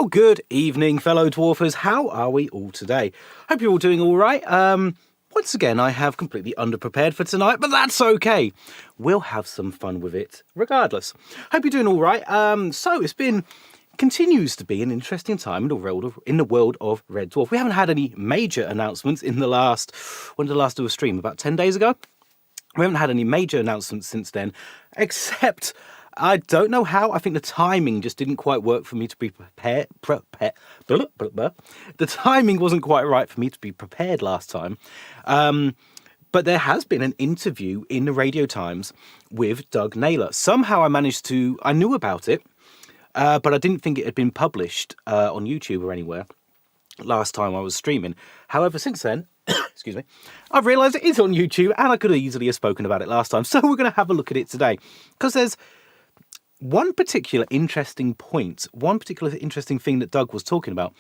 Well, good evening, fellow dwarfers. How are we all today? Hope you're all doing all right. Once again, I have completely underprepared for tonight, but that's okay. We'll have some fun with it regardless. Hope you're doing all right. So it's continues to be an interesting time in the world of Red Dwarf. We haven't had any major announcements in the last, when did the last do a stream? About 10 days ago? We haven't had any major announcements since then, except I don't know how. I think the timing just didn't quite work for me to be prepared. The timing wasn't quite right for me to be prepared last time. But there has been an interview in the Radio Times with Doug Naylor. Somehow I knew about it, but I didn't think it had been published on YouTube or anywhere last time I was streaming. However, since then, excuse me, I've realised it is on YouTube and I could easily have spoken about it last time. So we're going to have a look at it today because there's one particular interesting point, one particular interesting thing that Doug was talking about,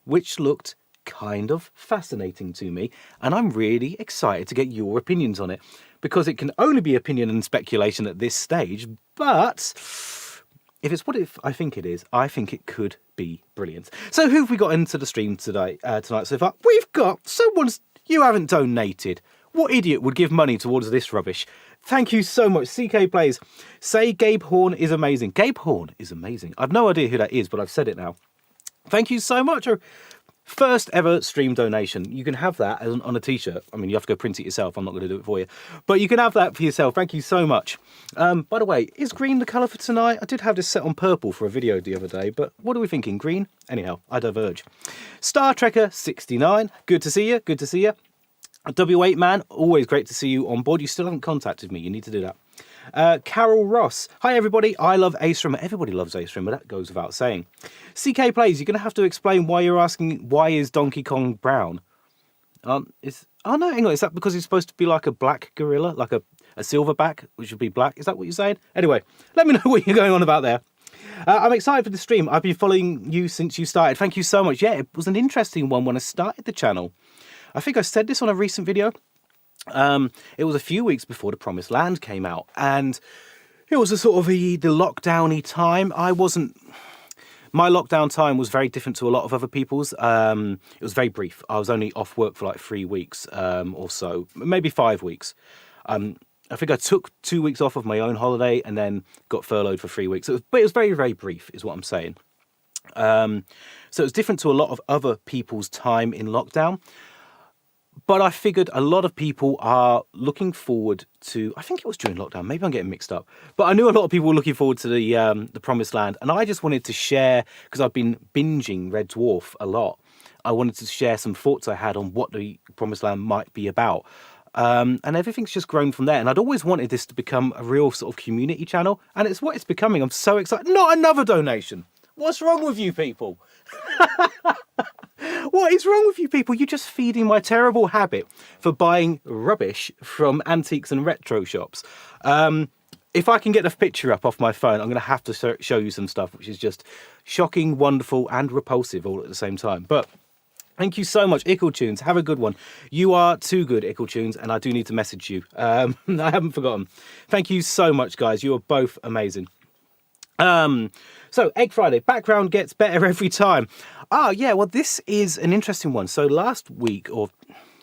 which looked kind of fascinating to me. And I'm really excited to get your opinions on it because it can only be opinion and speculation at this stage. But if it's what I think it is, I think it could be brilliant. So who have we got into the stream tonight so far? We've got you haven't donated. What idiot would give money towards this rubbish? Thank you so much. CK Plays. Say Gabe Horn is amazing. Gabe Horn is amazing. I've no idea who that is, but I've said it now. Thank you so much. First ever stream donation. You can have that on a t-shirt. I mean, you have to go print it yourself. I'm not going to do it for you. But you can have that for yourself. Thank you so much. By the way, is green the colour for tonight? I did have this set on purple for a video the other day, but what are we thinking? Green? Anyhow, I diverge. Star Trekker 69. Good to see you. Good to see you. W8 Man, always great to see you on board. You still haven't contacted me. You need to do that. Carol Ross. Hi, everybody. I love Ace Rimmer. Everybody loves Ace Rimmer. That goes without saying. CK Plays, you're going to have to explain why you're asking, why is Donkey Kong brown? Oh, no, hang on. Is that because he's supposed to be like a black gorilla? Like a silverback, which would be black? Is that what you're saying? Anyway, let me know what you're going on about there. I'm excited for the stream. I've been following you since you started. Thank you so much. Yeah, it was an interesting one when I started the channel. I think I said this on a recent video. It was a few weeks before The Promised Land came out, and it was a sort of the lockdown-y time. My lockdown time was very different to a lot of other people's. It was very brief. I was only off work for like 3 weeks or so, maybe 5 weeks. I think I took 2 weeks off of my own holiday and then got furloughed for 3 weeks. But it was very, very brief is what I'm saying. So it was different to a lot of other people's time in lockdown. But I figured a lot of people are looking forward to, I think it was during lockdown, maybe I'm getting mixed up, but I knew a lot of people were looking forward to the Promised Land, and I just wanted to share, because I've been binging Red Dwarf a lot, I wanted to share some thoughts I had on what the Promised Land might be about. And everything's just grown from there, and I'd always wanted this to become a real sort of community channel, and it's what it's becoming. I'm so excited. Not another donation! What's wrong with you people? What is wrong with you people? You're just feeding my terrible habit for buying rubbish from antiques and retro shops. If I can get the picture up off my phone, I'm going to have to show you some stuff, which is just shocking, wonderful, and repulsive all at the same time. But thank you so much, Ickletunes. Have a good one. You are too good, Ickletunes, and I do need to message you. I haven't forgotten. Thank you so much, guys. You are both amazing. So Egg Friday, background gets better every time. Yeah, well, this is an interesting one. So last week or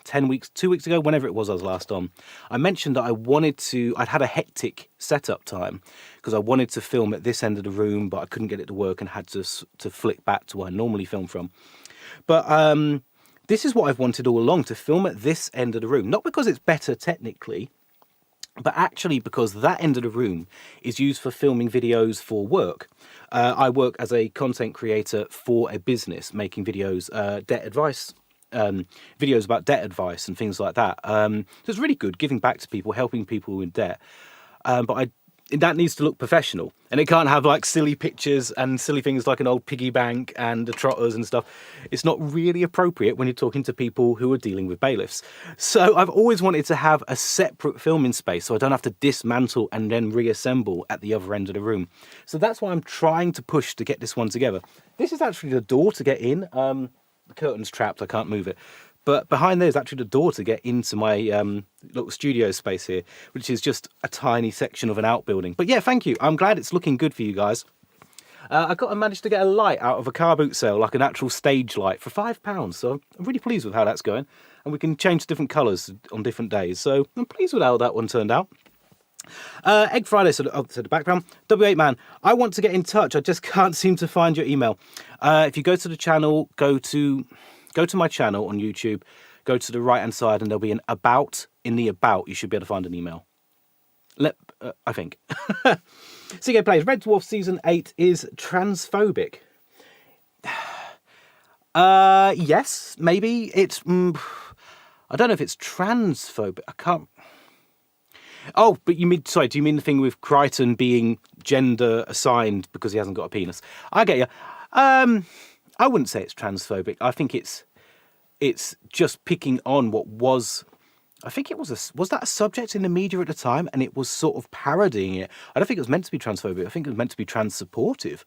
10 weeks, 2 weeks ago, whenever it was I was last on, I mentioned that I'd had a hectic setup time because I wanted to film at this end of the room, but I couldn't get it to work and had to flick back to where I normally film from. But, this is what I've wanted all along, to film at this end of the room, not because it's better technically, but actually because that end of the room is used for filming videos for work. I work as a content creator for a business, making videos, debt advice, videos about debt advice and things like that. So it's really good, giving back to people, helping people in debt. But that needs to look professional, and it can't have like silly pictures and silly things like an old piggy bank and the trotters and stuff. It's not really appropriate when you're talking to people who are dealing with bailiffs. So I've always wanted to have a separate filming space so I don't have to dismantle and then reassemble at the other end of the room. So that's why I'm trying to push to get this one together. This is actually the door to get in. The curtain's trapped, I can't move it. But behind there is actually the door to get into my little studio space here, which is just a tiny section of an outbuilding. But yeah, thank you. I'm glad it's looking good for you guys. I managed to get a light out of a car boot sale, like an actual stage light, for £5. So I'm really pleased with how that's going. And we can change different colours on different days. So I'm pleased with how that one turned out. Egg Friday, so the background. W8 Man, I want to get in touch. I just can't seem to find your email. If you go to the channel, go to my channel on YouTube, go to the right hand side, and there'll be an about. In the about, you should be able to find an email. I think. CK Plays, Red Dwarf Season 8 is transphobic. Yes, maybe. It's... I don't know if it's transphobic. I can't... Oh, but you mean... Sorry, do you mean the thing with Crichton being gender assigned because he hasn't got a penis? I get you. I wouldn't say it's transphobic. I think it's just picking on what was... I think it was that a subject in the media at the time, and it was sort of parodying it. I don't think it was meant to be transphobic. I think it was meant to be trans-supportive.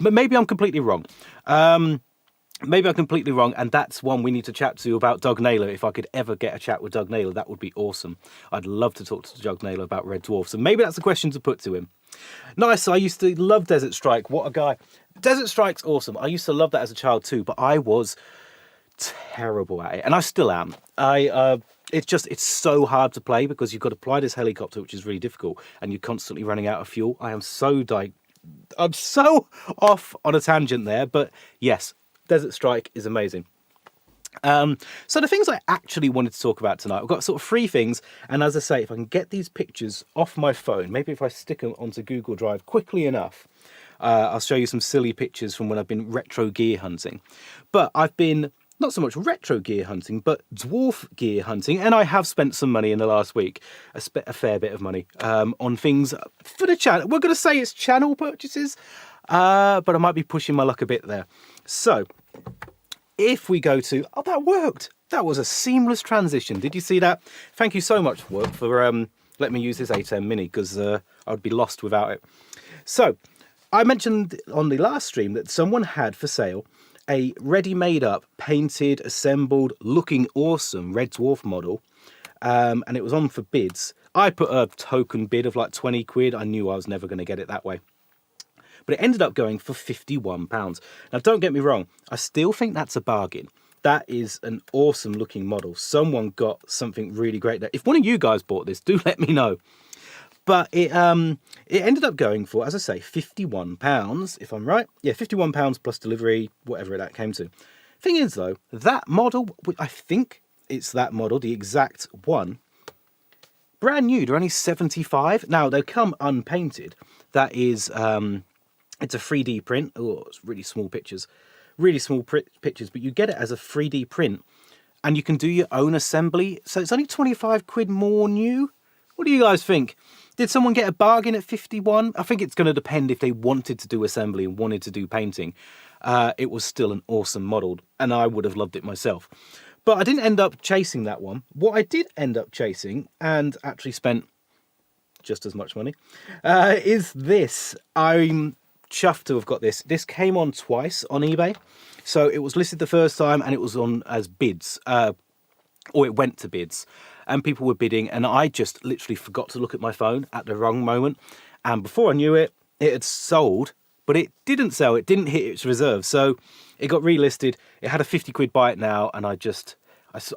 But maybe I'm completely wrong. Maybe I'm completely wrong, and that's one we need to chat to about Doug Naylor. If I could ever get a chat with Doug Naylor, that would be awesome. I'd love to talk to Doug Naylor about Red Dwarf, so maybe that's a question to put to him. Nice, I used to love Desert Strike. What a guy. Desert Strike's awesome. I used to love that as a child too, but I was terrible at it, and I still am. It's so hard to play because you've got to fly this helicopter, which is really difficult, and you're constantly running out of fuel. I'm so off on a tangent there, but yes, Desert Strike is amazing. So the things I actually wanted to talk about tonight, I've got sort of 3 things, and as I say, if I can get these pictures off my phone, maybe if I stick them onto Google Drive quickly enough, I'll show you some silly pictures from when I've been retro gear hunting. But I've been not so much retro gear hunting, but dwarf gear hunting, and I have spent some money in the last week, a fair bit of money, on things for the channel. We're going to say it's channel purchases, but I might be pushing my luck a bit there. So, if we go to... Oh, that worked! That was a seamless transition. Did you see that? Thank you so much, Work, for letting me use this A10 Mini, because I would be lost without it. So, I mentioned on the last stream that someone had for sale a ready-made up, painted, assembled, looking awesome Red Dwarf model, and it was on for bids. I put a token bid of like 20 quid. I knew I was never going to get it that way. But it ended up going for £51. Now, don't get me wrong, I still think that's a bargain. That is an awesome looking model. Someone got something really great there. If one of you guys bought this, do let me know. But it ended up going for, as I say, £51, if I'm right. Yeah, £51 plus delivery, whatever that came to. Thing is, though, that model, I think it's that model, the exact one, brand new, they're only 75. Now, they come unpainted. That is, it's a 3D print. Oh, it's really small pictures. Really small pictures, but you get it as a 3D print, and you can do your own assembly. So it's only 25 quid more new. What do you guys think? Did someone get a bargain at 51? I think it's going to depend if they wanted to do assembly and wanted to do painting. It was still an awesome model, and I would have loved it myself. But I didn't end up chasing that one. What I did end up chasing, and actually spent just as much money, is this. I'm chuffed to have got this. This came on twice on eBay. So it was listed the first time, and it was on as bids, or it went to bids. And people were bidding, and I just literally forgot to look at my phone at the wrong moment. And before I knew it, it had sold, but it didn't sell. It didn't hit its reserve. So it got relisted. It had a 50 quid buy it now, and I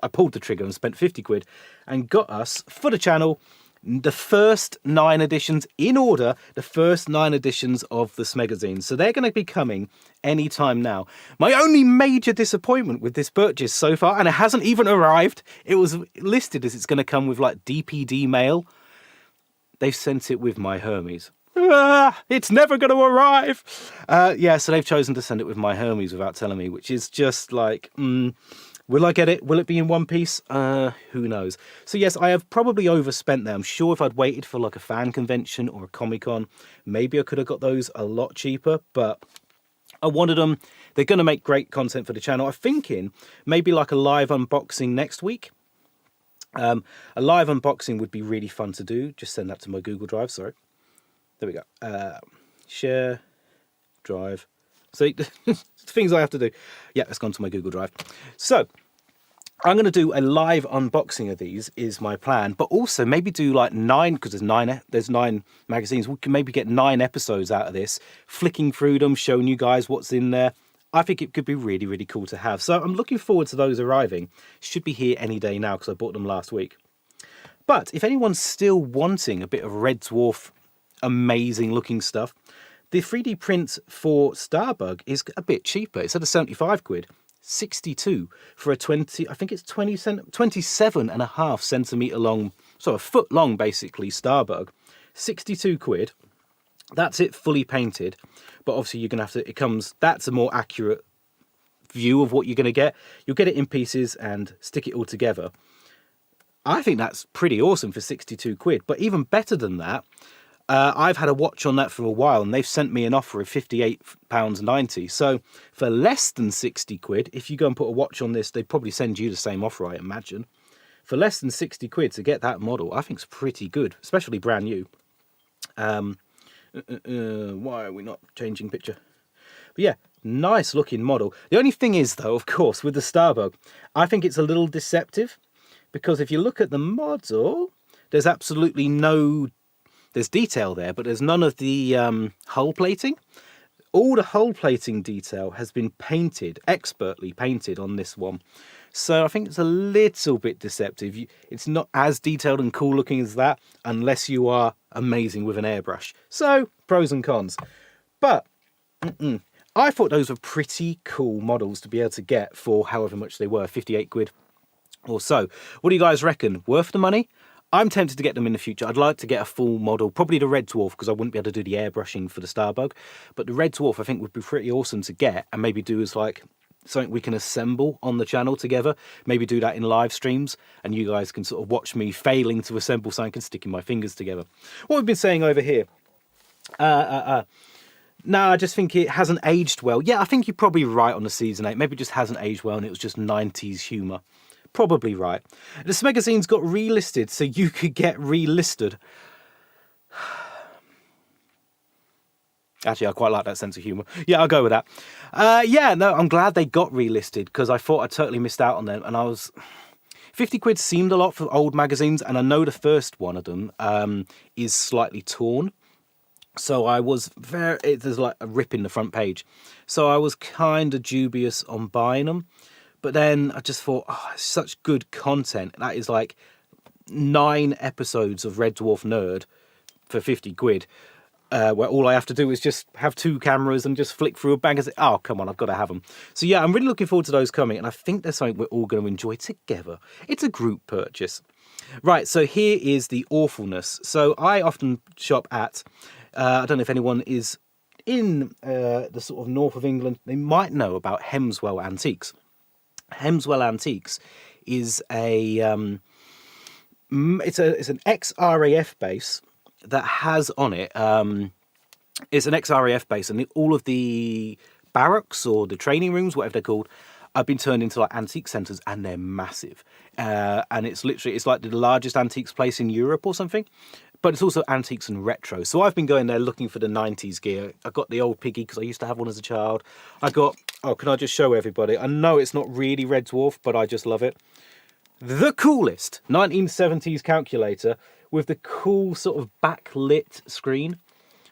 pulled the trigger and spent 50 quid and got us, for the channel, the first 9 editions in order, the first 9 editions of the Smegazine. So they're going to be coming anytime now. My only major disappointment with this purchase so far, and it hasn't even arrived, it was listed as it's going to come with like DPD mail. They've sent it with my Hermes. It's never going to arrive. Yeah, so they've chosen to send it with my Hermes without telling me, which is just like... Will I get it? Will it be in one piece? Who knows? So yes, I have probably overspent there. I'm sure if I'd waited for like a fan convention or a Comic-Con, maybe I could have got those a lot cheaper, but I wanted them. They're going to make great content for the channel. I'm thinking maybe like a live unboxing next week. A live unboxing would be really fun to do. Just send that to my Google Drive, sorry. There we go. Share, Drive. So things I have to do. Yeah, it's gone to my Google Drive. So I'm going to do a live unboxing of these is my plan, but also maybe do like 9, because there's 9 magazines. We can maybe get 9 episodes out of this, flicking through them, showing you guys what's in there. I think it could be really, really cool to have. So I'm looking forward to those arriving. Should be here any day now because I bought them last week. But if anyone's still wanting a bit of Red Dwarf, amazing looking stuff, the 3D print for Starbug is a bit cheaper. It's at 75 quid. 62 for a 20, I think it's 27.5 centimetre long, so a foot long basically, Starbug. 62 quid. That's it fully painted. But obviously you're going to have to, that's a more accurate view of what you're going to get. You'll get it in pieces and stick it all together. I think that's pretty awesome for 62 quid. But even better than that, I've had a watch on that for a while and they've sent me an offer of £58.90. So for less than 60 quid, if you go and put a watch on this, they'd probably send you the same offer, I imagine. For less than 60 quid to get that model, I think it's pretty good, especially brand new. Why are we not changing picture? But yeah, nice looking model. The only thing is though, of course, with the Starbug, I think it's a little deceptive because if you look at the model, there's absolutely no... There's detail there, but there's none of the hull plating. All the hull plating detail has been painted, expertly painted on this one. So I think it's a little bit deceptive. It's not as detailed and cool looking as that, unless you are amazing with an airbrush. So, pros and cons. But, I thought those were pretty cool models to be able to get for however much they were, 58 quid or so. What do you guys reckon? Worth the money? I'm tempted to get them in the future. I'd like to get a full model, probably the Red Dwarf, because I wouldn't be able to do the airbrushing for the Starbug. But the Red Dwarf, I think, would be pretty awesome to get and maybe do as like something we can assemble on the channel together. Maybe do that in live streams, and you guys can sort of watch me failing to assemble something and sticking my fingers together. What we've been saying over here. No, I just think it hasn't aged well. Yeah, I think you're probably right on the Season 8. Maybe it just hasn't aged well and it was just 90s humour. Probably right. This magazine's got relisted, so you could get relisted. Actually, I quite like that sense of humour. Yeah, I'll go with that. Yeah, no, I'm glad they got relisted because I thought I totally missed out on them. And I was... 50 quid seemed a lot for old magazines, and I know the first one of them is slightly torn. So I was there's like a rip in the front page. So I was kind of dubious on buying them. But then I just thought, oh, it's such good content. That is like 9 episodes of Red Dwarf Nerd for 50 quid. Where all I have to do is just have 2 cameras and just flick through a bag and say, oh, come on, I've got to have them. So yeah, I'm really looking forward to those coming. And I think there's something we're all going to enjoy together. It's a group purchase. Right, so here is the awfulness. So I often shop at, I don't know if anyone is in the sort of north of England, they might know about Hemswell Antiques. Hemswell Antiques is a it's an ex-RAF base that has on it it's an ex-RAF base, and all of the barracks or the training rooms, whatever they're called, have been turned into like antique centres, and they're massive. And it's like the largest antiques place in Europe or something. But it's also antiques and retro. So I've been going there looking for the 90s gear. I got the old Piggy because I used to have one as a child. I got, oh, can I just show everybody? I know it's not really Red Dwarf, but I just love it. The coolest 1970s calculator with the cool sort of backlit screen.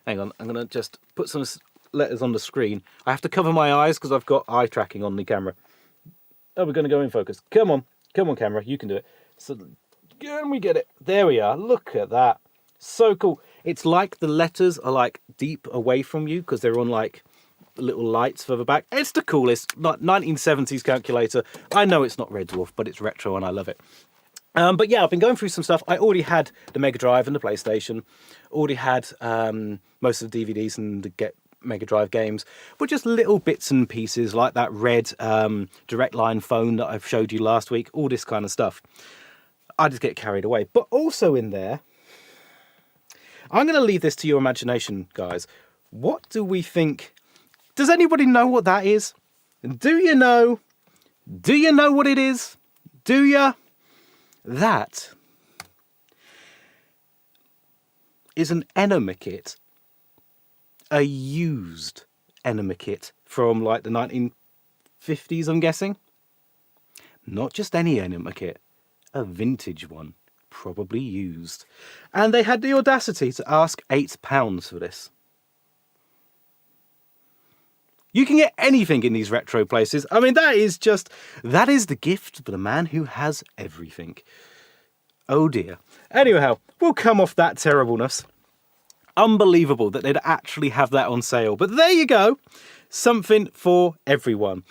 Hang on, I'm going to just put some letters on the screen. I have to cover my eyes because I've got eye tracking on the camera. Oh, we're going to go in focus. Come on, camera, you can do it. So, can we get it? There we are. Look at that. So cool. It's like the letters are like deep away from you because they're on like little lights further back. It's the coolest 1970s calculator. I know it's not Red Dwarf, but it's retro and I love it. But yeah, I've been going through some stuff. I already had the Mega Drive and the PlayStation. Already had most of the DVDs and the Mega Drive games. But just little bits and pieces like that red direct line phone that I've showed you last week. All this kind of stuff. I just get carried away. But also in there, I'm going to leave this to your imagination, guys. What do we think? Does anybody know what that is? Do you know? Do you know what it is? Do you? That is an enema kit. A used enema kit from like the 1950s, I'm guessing. Not just any Enigma kit, a vintage one, probably used. And they had the audacity to ask £8 for this. You can get anything in these retro places. I mean, that is the gift for the man who has everything. Oh dear. Anyhow, we'll come off that terribleness. Unbelievable that they'd actually have that on sale. But there you go. Something for everyone.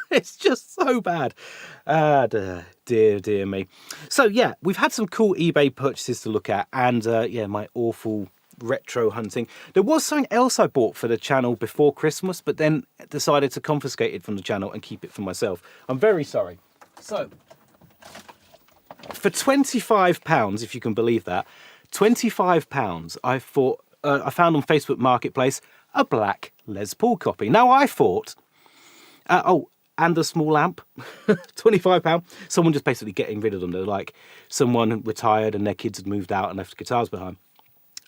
It's just so bad. Dear me. So yeah, we've had some cool eBay purchases to look at. And yeah, my awful retro hunting. There was something else I bought for the channel before Christmas, but then decided to confiscate it from the channel and keep it for myself. I'm very sorry. So, for £25, if you can believe that, £25, I found on Facebook Marketplace a black Les Paul copy. Now I thought, and a small amp, £25. Someone just basically getting rid of them. They're like someone retired and their kids had moved out and left guitars behind.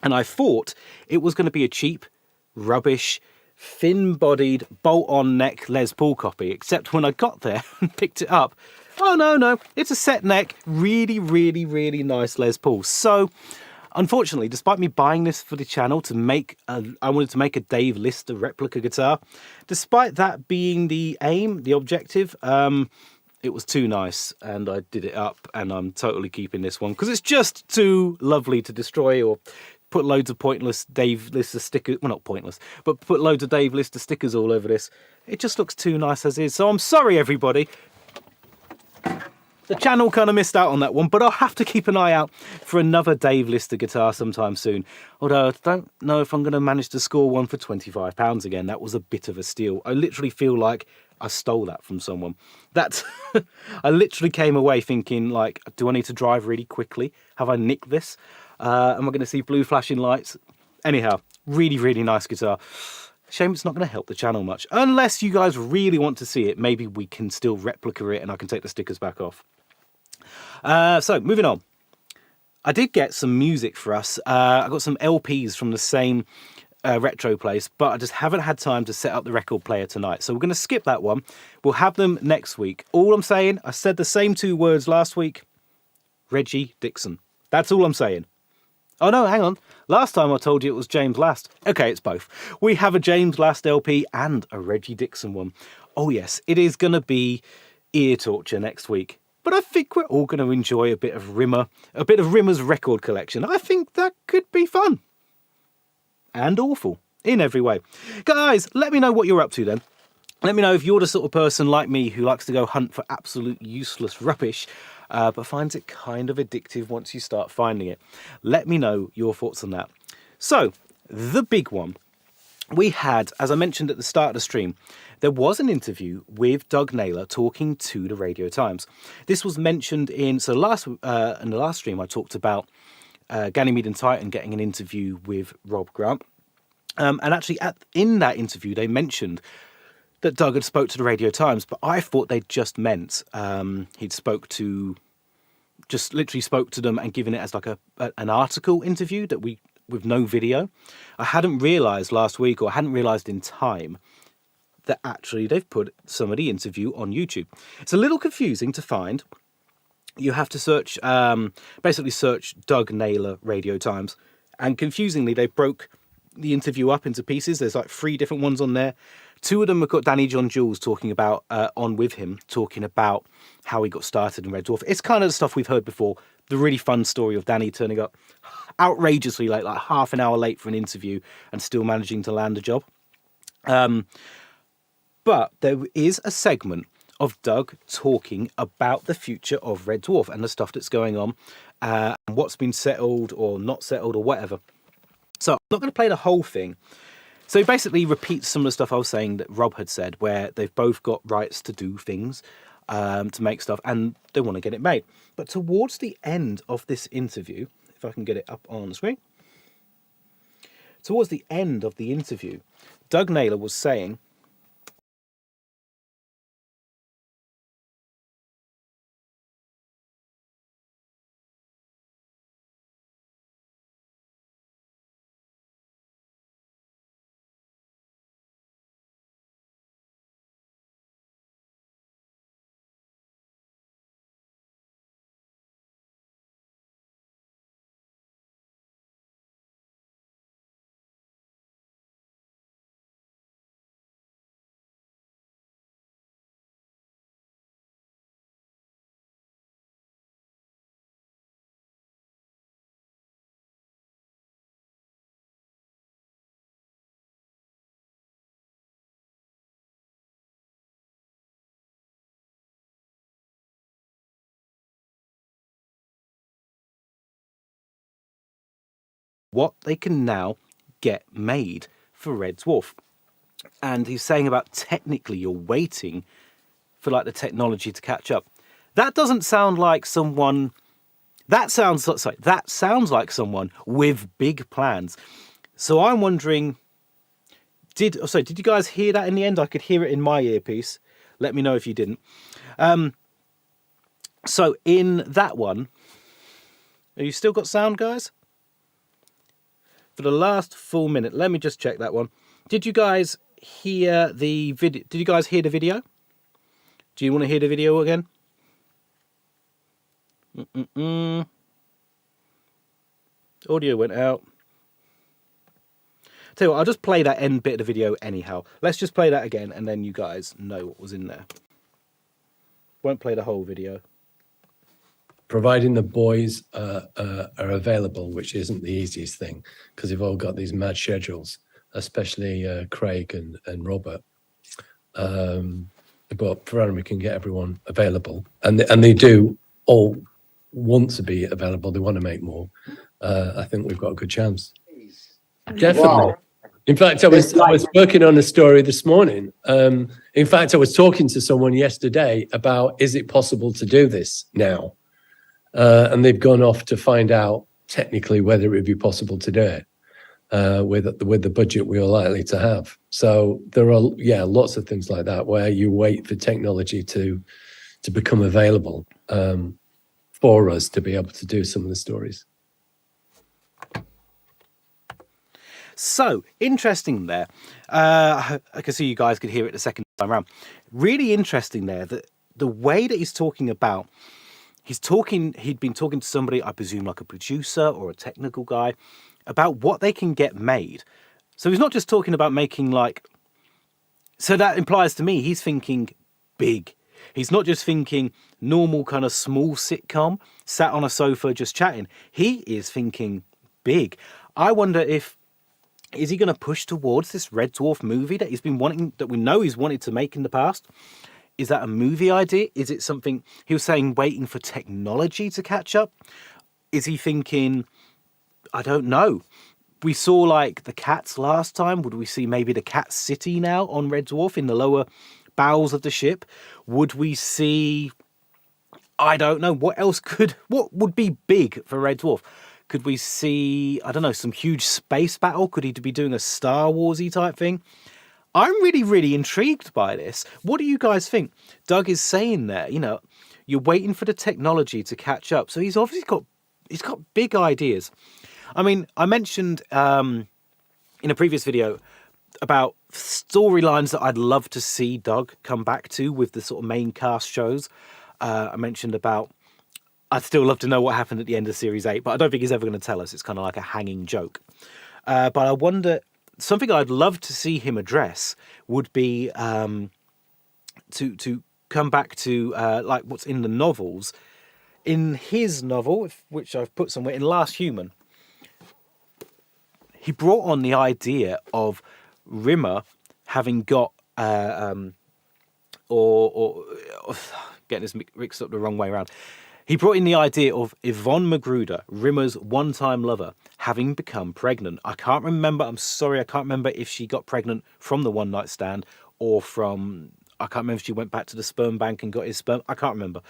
And I thought it was going to be a cheap, rubbish, thin-bodied, bolt-on neck Les Paul copy, except when I got there and picked it up, oh no, it's a set neck, really, really, really nice Les Paul. So, unfortunately, despite me buying this for the channel I wanted to make a Dave Lister replica guitar, despite that being the aim, the objective, it was too nice and I did it up, and I'm totally keeping this one because it's just too lovely to destroy or put loads of pointless Dave Lister stickers, well, not pointless, but put loads of Dave Lister stickers all over this. It just looks too nice as is. So I'm sorry, everybody. The channel kind of missed out on that one, but I'll have to keep an eye out for another Dave Lister guitar sometime soon. Although I don't know if I'm going to manage to score one for £25 again. That was a bit of a steal. I literally feel like I stole that from someone. I literally came away thinking, like, do I need to drive really quickly? Have I nicked this? Am I going to see blue flashing lights? Anyhow, really, really nice guitar. Shame it's not going to help the channel much. Unless you guys really want to see it, maybe we can still replica it and I can take the stickers back off. So, moving on. I did get some music for us. I got some LPs from the same retro place, but I just haven't had time to set up the record player tonight. So we're going to skip that one. We'll have them next week. All I'm saying, I said the same two words last week. Reggie Dixon. That's all I'm saying. Oh no, hang on. Last time I told you it was James Last. Okay, it's both. We have a James Last LP and a Reggie Dixon one. Oh yes, it is going to be ear torture next week. But I think we're all going to enjoy a bit of Rimmer's record collection. I think that could be fun. And awful, in every way. Guys, let me know what you're up to then. Let me know if you're the sort of person like me who likes to go hunt for absolute useless rubbish, but finds it kind of addictive once you start finding it. Let me know your thoughts on that. So, the big one. We had, as I mentioned at the start of the stream, there was an interview with Doug Naylor talking to the Radio Times. This was mentioned in the last stream I talked about Ganymede and Titan getting an interview with Rob Grant. And actually in that interview they mentioned that Doug had spoke to the Radio Times, but I thought they'd just meant he'd literally spoke to them and given it as like an article interview with no video. I hadn't realised last week, or I hadn't realised in time, that actually they've put some of the interview on YouTube. It's a little confusing to find. You have to search, basically search Doug Naylor Radio Times, and confusingly they broke the interview up into pieces. There's like 3 different ones on there. 2 of them have got Danny John Jules talking about, on with him, talking about how he got started in Red Dwarf. It's kind of the stuff we've heard before. The really fun story of Danny turning up outrageously late, like half an hour late for an interview and still managing to land a job. But there is a segment of Doug talking about the future of Red Dwarf and the stuff that's going on, and what's been settled or not settled or whatever. So I'm not going to play the whole thing. So he basically repeats some of the stuff I was saying that Rob had said, where they've both got rights to do things, to make stuff, and they want to get it made. But towards the end of this interview, if I can get it up on the screen, towards the end of the interview, Doug Naylor was saying, what they can now get made for Red Dwarf. And he's saying about technically you're waiting for like the technology to catch up. That doesn't sound like someone. That sounds like someone with big plans. So I'm wondering, did you guys hear that in the end? I could hear it in my earpiece. Let me know if you didn't. So in that one, have you still got sound, guys? For the last full minute, let me just check that one. Did you guys hear the video? Did you guys hear the video? Do you want to hear the video again? Audio went out. Tell you what, I'll just play that end bit of the video anyhow. Let's just play that again, and then you guys know what was in there. Won't play the whole video. Providing the boys are available, which isn't the easiest thing, because they've all got these mad schedules, especially Craig and Robert. But providing we can get everyone available, and they do all want to be available, they want to make more, I think we've got a good chance. Definitely. Wow. In fact, I was working on a story this morning. In fact, I was talking to someone yesterday about, is it possible to do this now? And they've gone off to find out technically whether it would be possible to do it with the budget we are likely to have. So there are, lots of things like that where you wait for technology to become available for us to be able to do some of the stories. So, interesting there. I can see you guys could hear it the second time around. Really interesting there that the way that he's talking about, he'd been talking to somebody, I presume like a producer or a technical guy, about what they can get made. So he's not just talking about making so that implies to me he's thinking big. He's not just thinking normal kind of small sitcom, sat on a sofa just chatting. He is thinking big. I wonder is he going to push towards this Red Dwarf movie that he's been wanting, that we know he's wanted to make in the past? Is that a movie idea? Is it something he was saying, waiting for technology to catch up? Is he thinking, I don't know. We saw like the cats last time. Would we see maybe the cat city now on Red Dwarf in the lower bowels of the ship? Would we see, I don't know, what would be big for Red Dwarf? Could we see, I don't know, some huge space battle? Could he be doing a Star Wars-y type thing? I'm really, really intrigued by this. What do you guys think? Doug is saying there, you're waiting for the technology to catch up. So he's obviously got big ideas. I mean, I mentioned in a previous video about storylines that I'd love to see Doug come back to with the sort of main cast shows. I mentioned about, I'd still love to know what happened at the end of Series 8, but I don't think he's ever going to tell us. It's kind of like a hanging joke. But I wonder, something I'd love to see him address would be to come back to like what's in the novels. In his novel, which I've put somewhere, in Last Human, he brought on the idea of Rimmer having got, or getting this mixed up the wrong way around. He brought in the idea of Yvonne Magruder, Rimmer's one-time lover, having become pregnant. I can't remember, I'm sorry, I can't remember if she got pregnant from the one-night stand or from, I can't remember if she went back to the sperm bank and got his sperm. I can't remember.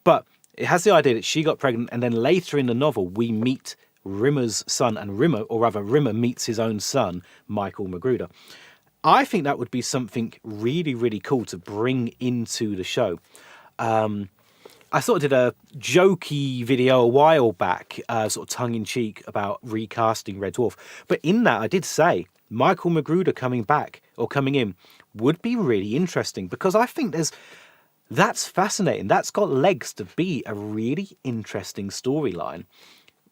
But it has the idea that she got pregnant, and then later in the novel, we meet Rimmer's son, and Rimmer meets his own son, Michael Magruder. I think that would be something really, really cool to bring into the show. I sort of did a jokey video a while back, sort of tongue-in-cheek, about recasting Red Dwarf. But in that, I did say Michael Magruder coming back or coming in would be really interesting, because I think that's fascinating. That's got legs to be a really interesting storyline.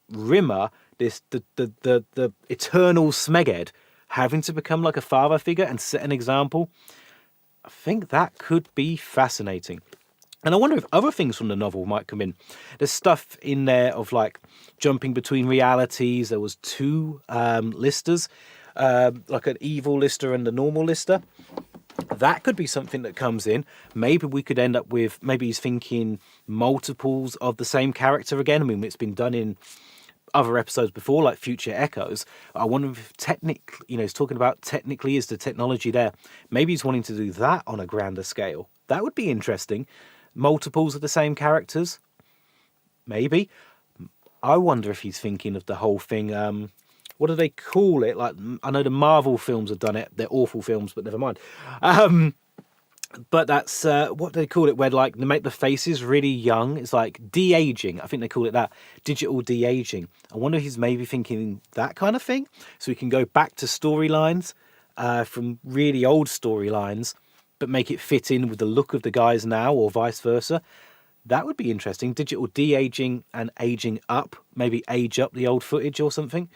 Rimmer, the eternal smeghead, having to become like a father figure and set an example. I think that could be fascinating. And I wonder if other things from the novel might come in. There's stuff in there of like jumping between realities. There was two listers, like an evil lister and a normal lister. That could be something that comes in. Maybe we could end up with, maybe he's thinking multiples of the same character again. I mean, it's been done in other episodes before, like Future Echoes. I wonder if technically, he's talking about technically is the technology there. Maybe he's wanting to do that on a grander scale. That would be interesting. Multiples of the same characters, maybe. I wonder if he's thinking of the whole thing. What do they call it? Like, I know the Marvel films have done it. They're awful films, but never mind. But that's what do they call it? Where like they make the faces really young. It's like de-aging. I think they call it that. Digital de-aging. I wonder if he's maybe thinking that kind of thing. So we can go back to storylines from really old storylines, but make it fit in with the look of the guys now, or vice versa. That would be interesting. Digital de-aging and aging up. Maybe age up the old footage or something.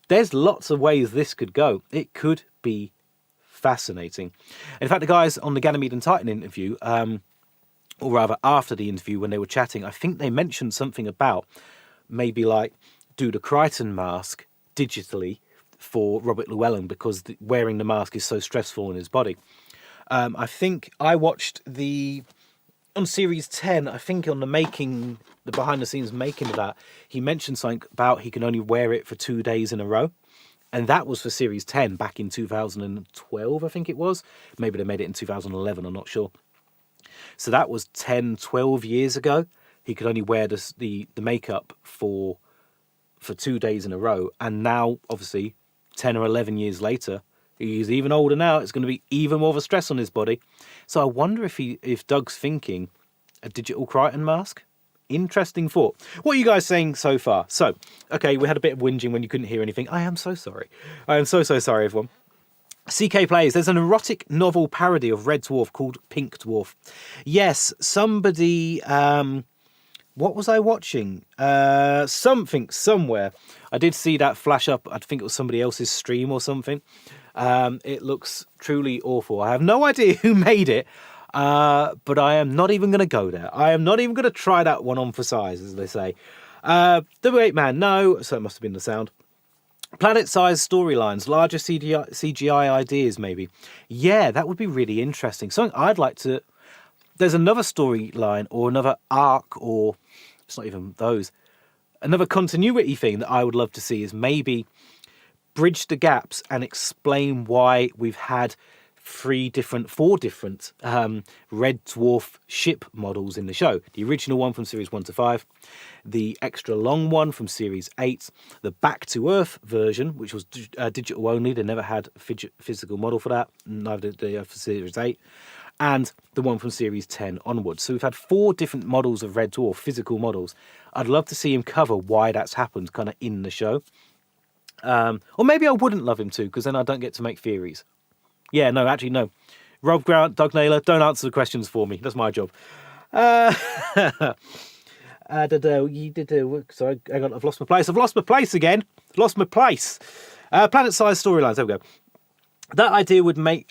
There's lots of ways this could go. It could be fascinating. In fact, the guys on the Ganymede and Titan interview, or rather after the interview when they were chatting, I think they mentioned something about maybe like do the Crichton mask digitally for Robert Llewellyn because wearing the mask is so stressful in his body. I think I watched on series 10, I think on the behind the scenes making of that, he mentioned something about he can only wear it for 2 days in a row. And that was for series 10 back in 2012, I think it was. Maybe they made it in 2011, I'm not sure. So that was 10, 12 years ago. He could only wear the makeup for 2 days in a row. And now, obviously, 10 or 11 years later, he's even older now. It's going to be even more of a stress on his body. So I wonder if Doug's thinking a digital Crichton mask. Interesting thought. What are you guys saying so far? So, okay, we had a bit of whinging when you couldn't hear anything. I am so sorry. I am so sorry, everyone. CK Plays, there's an erotic novel parody of Red Dwarf called Pink Dwarf. Yes, somebody... what was I watching? Something, somewhere. I did see that flash up. I think it was somebody else's stream or something. It looks truly awful. I have no idea who made it. But I am not even going to go there. I am not even going to try that one on for size, as they say. W8 Man, no. So it must have been the sound. Planet-sized storylines, larger CGI ideas, maybe. Yeah, that would be really interesting. Something I'd like to... There's another storyline or another arc, or it's not even those. Another continuity thing that I would love to see is maybe bridge the gaps and explain why we've had 4 different Red Dwarf ship models in the show. The original one from series 1 to 5, the extra long one from series 8, the Back to Earth version, which was digital only. They never had a physical model for that, neither did they for series 8, and the one from series 10 onwards. So we've had 4 different models of Red Dwarf, physical models. I'd love to see him cover why that's happened kind of in the show. Or maybe I wouldn't love him to, because then I don't get to make theories. Yeah, no, actually, no. Rob Grant, Doug Naylor, don't answer the questions for me. That's my job. Sorry, hang on, I've lost my place. I've lost my place again. Lost my place. Planet-sized storylines, there we go. That idea would make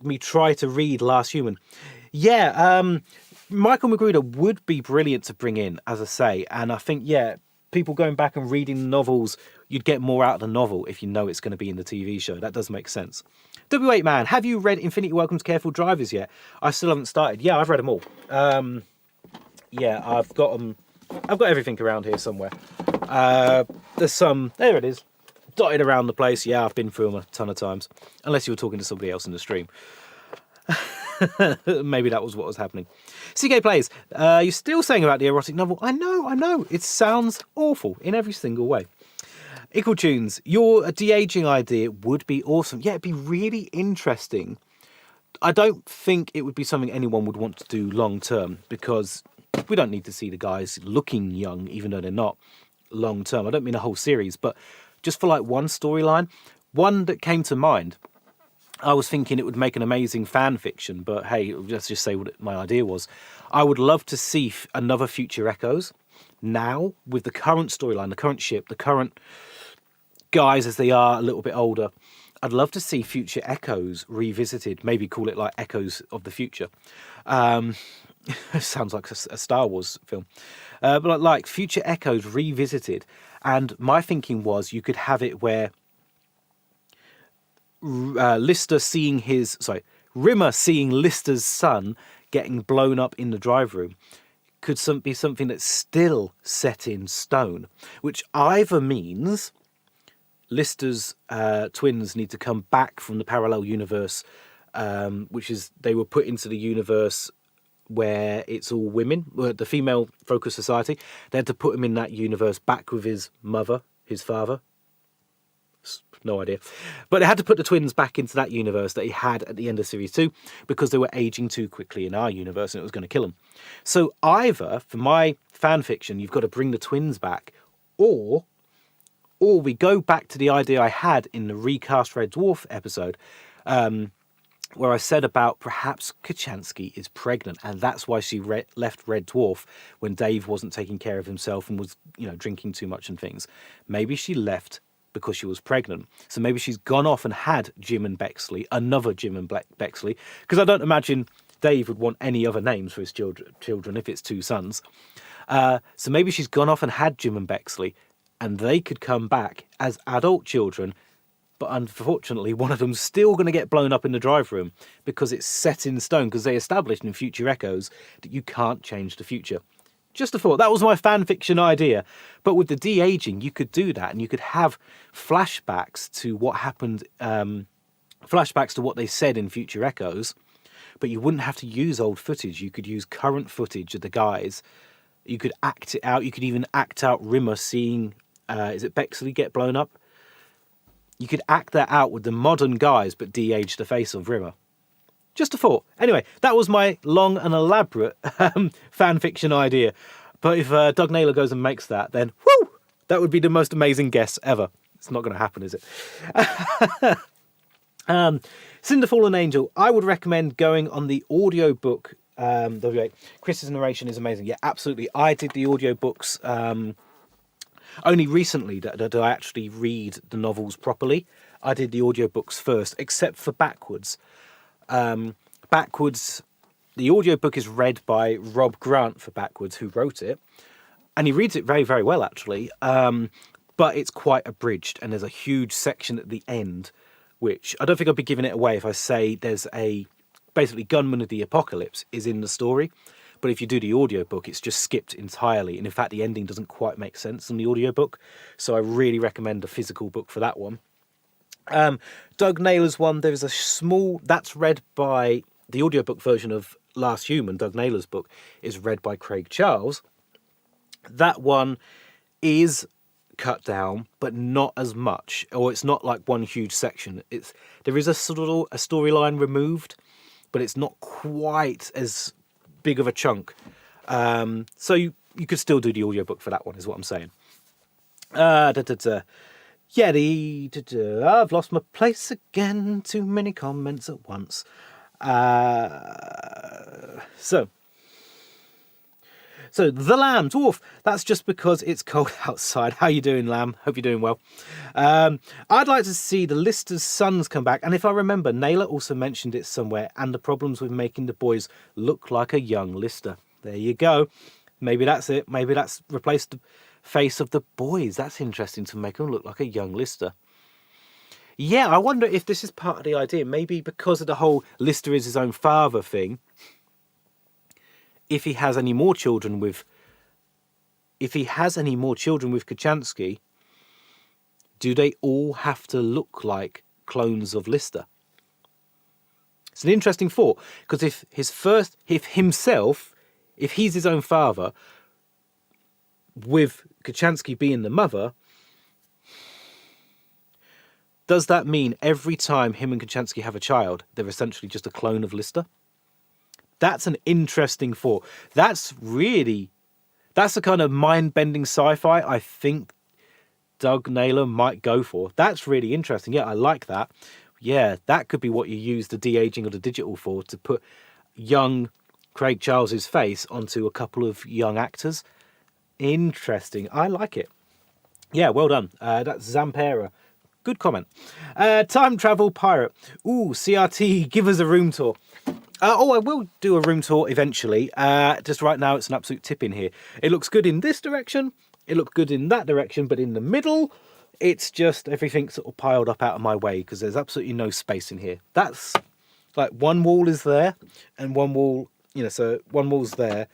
me try to read Last Human. Yeah, Michael Magruder would be brilliant to bring in, as I say. And I think, yeah, people going back and reading the novels, you'd get more out of the novel if you know it's going to be in the TV show. That does make sense. W8 Man, have you read Infinity Welcome's Careful Drivers yet? I still haven't started. Yeah, I've read them all. Yeah, I've got them. I've got everything around here somewhere. There's some. There it is. Dotted around the place. Yeah, I've been through them a ton of times. Unless you were talking to somebody else in the stream. Maybe that was what was happening. CK Plays, you're still saying about the erotic novel. I know. It sounds awful in every single way. Equal Tunes, your de-aging idea would be awesome. Yeah, it'd be really interesting. I don't think it would be something anyone would want to do long term, because we don't need to see the guys looking young, even though they're not long term. I don't mean a whole series, but just for like one storyline. One that came to mind, I was thinking it would make an amazing fan fiction, but hey, let's just say what my idea was. I would love to see another Future Echoes now with the current storyline, the current ship, the current guys as they are a little bit older. I'd love to see Future Echoes revisited, maybe call it like Echoes of the Future. Sounds like a Star Wars film. But like Future Echoes revisited. And my thinking was you could have it where Rimmer seeing Lister's son getting blown up in the drive room could be something that's still set in stone, which either means Lister's twins need to come back from the parallel universe, which is they were put into the universe where it's all women, the female focused society. They had to put him in that universe back with his mother, his father. No idea. But they had to put the twins back into that universe that he had at the end of series 2 because they were aging too quickly in our universe and it was going to kill them. So either, for my fan fiction, you've got to bring the twins back, or we go back to the idea I had in the recast Red Dwarf episode, where I said about perhaps Kochanski is pregnant, and that's why she left Red Dwarf when Dave wasn't taking care of himself and was, drinking too much and things. Maybe she left because she was pregnant. So maybe she's gone off and had Jim and Bexley, another Jim and Bexley, because I don't imagine Dave would want any other names for his children if it's 2 sons. So maybe she's gone off and had Jim and Bexley, and they could come back as adult children, but unfortunately one of them's still going to get blown up in the drive room because it's set in stone, because they established in Future Echoes that you can't change the future. Just a thought. That was my fan fiction idea. But with the de-aging, you could do that, and you could have flashbacks to what happened, flashbacks to what they said in Future Echoes, but you wouldn't have to use old footage. You could use current footage of the guys. You could act it out. You could even act out Rimmer seeing, is it Bexley get blown up? You could act that out with the modern guys, but de-age the face of Rimmer. Just a thought. Anyway, that was my long and elaborate fan fiction idea. But if Doug Naylor goes and makes that, then whoo, that would be the most amazing guess ever. It's not going to happen, is it? Cinder Fallen Angel. I would recommend going on the audiobook. Chris's narration is amazing. Yeah, absolutely. I did the audiobooks only recently that I actually read the novels properly. I did the audiobooks first, except for Backwards. Backwards, the audiobook is read by Rob Grant for Backwards, who wrote it, and he reads it very, very well, actually, but it's quite abridged, and there's a huge section at the end, which I don't think I'd be giving it away if I say there's basically Gunman of the Apocalypse is in the story, but if you do the audiobook, it's just skipped entirely, and in fact the ending doesn't quite make sense in the audiobook, so I really recommend a physical book for that one. Doug Naylor's one, there's a small, that's read by the audiobook version of Last Human. Doug Naylor's book is read by Craig Charles. That one is cut down, but not as much, or it's not like one huge section. There is a sort of a storyline removed, but it's not quite as big of a chunk. So you could still do the audiobook for that one, is what I'm saying. Yeah, I've lost my place again. Too many comments at once. So the Lamb Dwarf. That's just because it's cold outside. How you doing, Lamb? Hope you're doing well. I'd like to see the Lister's sons come back. And if I remember, Naylor also mentioned it somewhere. And the problems with making the boys look like a young Lister. There you go. Maybe that's it. Maybe that's replaced the face of the boys. That's interesting, to make them look like a young Lister. Yeah, I wonder if this is part of the idea. Maybe because of the whole Lister is his own father thing. If he has any more children with Kochanski, do they all have to look like clones of Lister? It's an interesting thought, because if he's his own father, with Kochanski being the mother, does that mean every time him and Kochanski have a child, they're essentially just a clone of Lister? That's an interesting thought. That's the kind of mind-bending sci-fi I think Doug Naylor might go for. That's really interesting. Yeah, I like that. Yeah, that could be what you use the de-aging of the digital for, to put young Craig Charles's face onto a couple of young actors. Interesting. I like it. Yeah, well done. That's Zampera. Good comment. Time Travel Pirate. Ooh, CRT, give us a room tour. I will do a room tour eventually. Just right now, it's an absolute tip in here. It looks good in this direction. It looks good in that direction. But in the middle, it's just everything sort of piled up out of my way, because there's absolutely no space in here. That's like one wall is there and one wall, so one wall's there.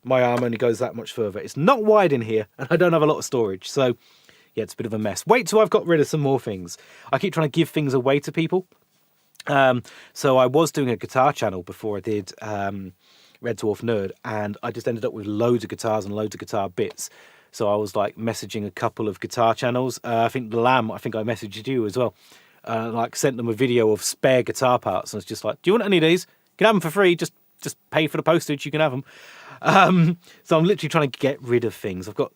my arm only goes that much further. It's not wide in here, and I don't have a lot of storage. So, yeah, it's a bit of a mess. Wait till I've got rid of some more things. I keep trying to give things away to people. So I was doing a guitar channel before I did Red Dwarf Nerd, and I just ended up with loads of guitars and loads of guitar bits. So I was like messaging a couple of guitar channels. I think the Lamb, I think I messaged you as well. Like sent them a video of spare guitar parts, and it's just like, do you want any of these? You can have them for free. Just pay for the postage. You can have them. So I'm literally trying to get rid of things. I've got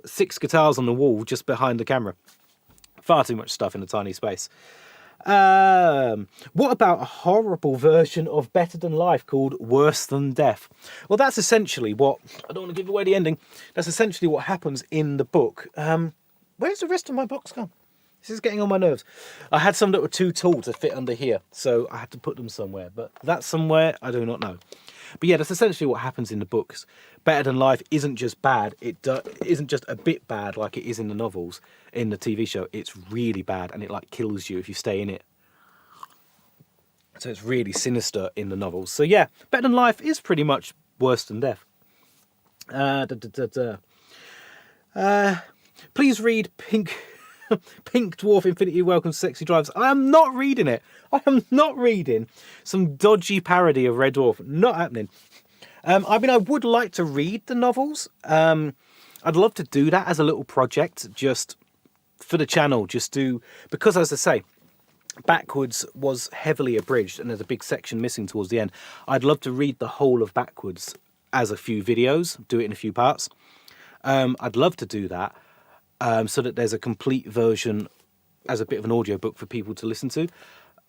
6 guitars on the wall just behind the camera. Far too much stuff in a tiny space. What about a horrible version of Better Than Life called Worse Than Death? Well, that's essentially what... I don't want to give away the ending. That's essentially what happens in the book. Where's the rest of my books gone? This is getting on my nerves. I had some that were too tall to fit under here, so I had to put them somewhere. But that somewhere, I do not know. But yeah, that's essentially what happens in the books. Better Than Life isn't just bad. It isn't just a bit bad like it is in the novels, in the TV show. It's really bad, and it like kills you if you stay in it. So it's really sinister in the novels. So yeah, Better Than Life is pretty much Worse Than Death. Please read Pink Dwarf Infinity Welcomes Sexy Drives. I am not reading it. I am not reading some dodgy parody of Red Dwarf. Not happening. I mean, I would like to read the novels. I'd love to do that as a little project, just for the channel, because as I say, Backwards was heavily abridged and there's a big section missing towards the end. I'd love to read the whole of Backwards as a few videos, do it in a few parts. I'd love to do that so that there's a complete version as a bit of an audiobook for people to listen to.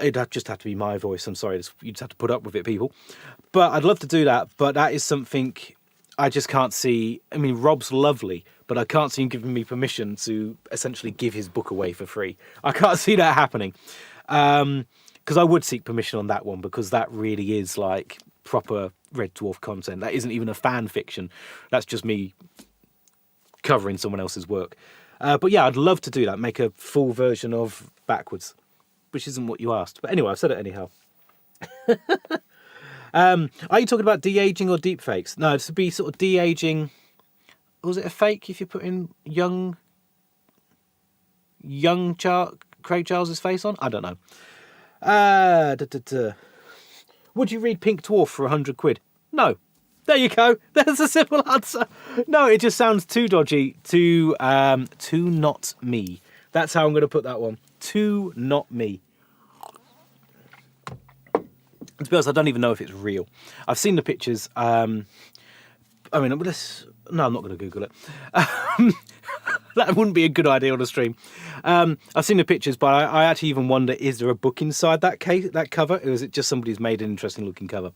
It'd just have to be my voice. I'm sorry, you just have to put up with it, people. But I'd love to do that. But that is something I just can't see. I mean, Rob's lovely, but I can't see him giving me permission to essentially give his book away for free. I can't see that happening. Because I would seek permission on that one, because that really is like proper Red Dwarf content. That isn't even a fan fiction. That's just me covering someone else's work. But yeah, I'd love to do that. Make a full version of Backwards, which isn't what you asked. But anyway, I've said it anyhow. Are you talking about de-aging or deep fakes? No, it's to be sort of de-aging. Was it a fake if you put in young Craig Charles's face on? I don't know. Would you read Pink Dwarf for 100 quid? No. There you go. There's a simple answer. No, it just sounds too dodgy. Too not me. That's how I'm going to put that one. Too not me. To be honest, I don't even know if it's real. I've seen the pictures. I mean, no, I'm not going to Google it. That wouldn't be a good idea on a stream. I've seen the pictures, but I actually even wonder, is there a book inside that cover? Or is it just somebody's made an interesting looking cover?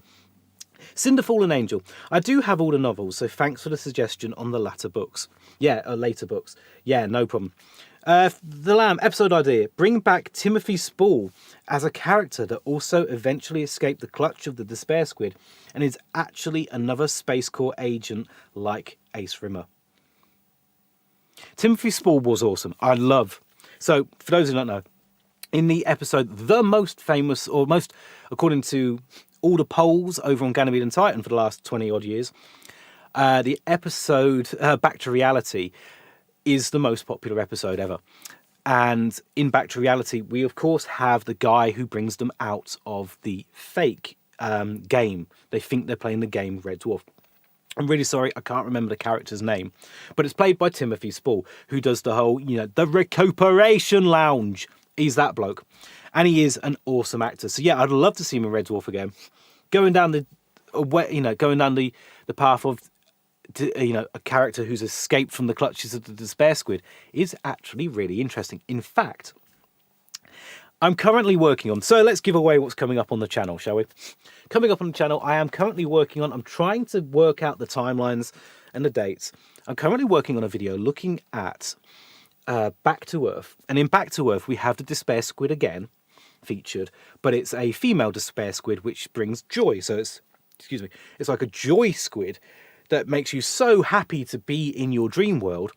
Cinder Fallen Angel. I do have all the novels, so thanks for the suggestion on the latter books. Yeah, later books. Yeah, no problem. The Lamb, episode idea. Bring back Timothy Spall as a character that also eventually escaped the clutch of the Despair Squid and is actually another Space Corps agent like Ace Rimmer. Timothy Spall was awesome. So, for those who don't know, in the episode, the most famous, or most, according to all the polls over on Ganymede and Titan for the last 20 odd years, the episode Back to Reality is the most popular episode ever. And in Back to Reality, we of course have the guy who brings them out of the fake game. They think they're playing the game Red Dwarf. I'm really sorry, I can't remember the character's name, but it's played by Timothy Spall, who does the whole, the recuperation lounge. He's that bloke. And he is an awesome actor. So yeah, I'd love to see him in Red Dwarf again. Going down the path of, a character who's escaped from the clutches of the Despair Squid is actually really interesting. In fact, I'm currently working on, so let's give away what's coming up on the channel, shall we? Coming up on the channel, I'm trying to work out the timelines and the dates. I'm currently working on a video looking at Back to Earth. And in Back to Earth, we have the Despair Squid again featured, but it's a female Despair Squid, which brings joy. So it's like a joy squid that makes you so happy to be in your dream world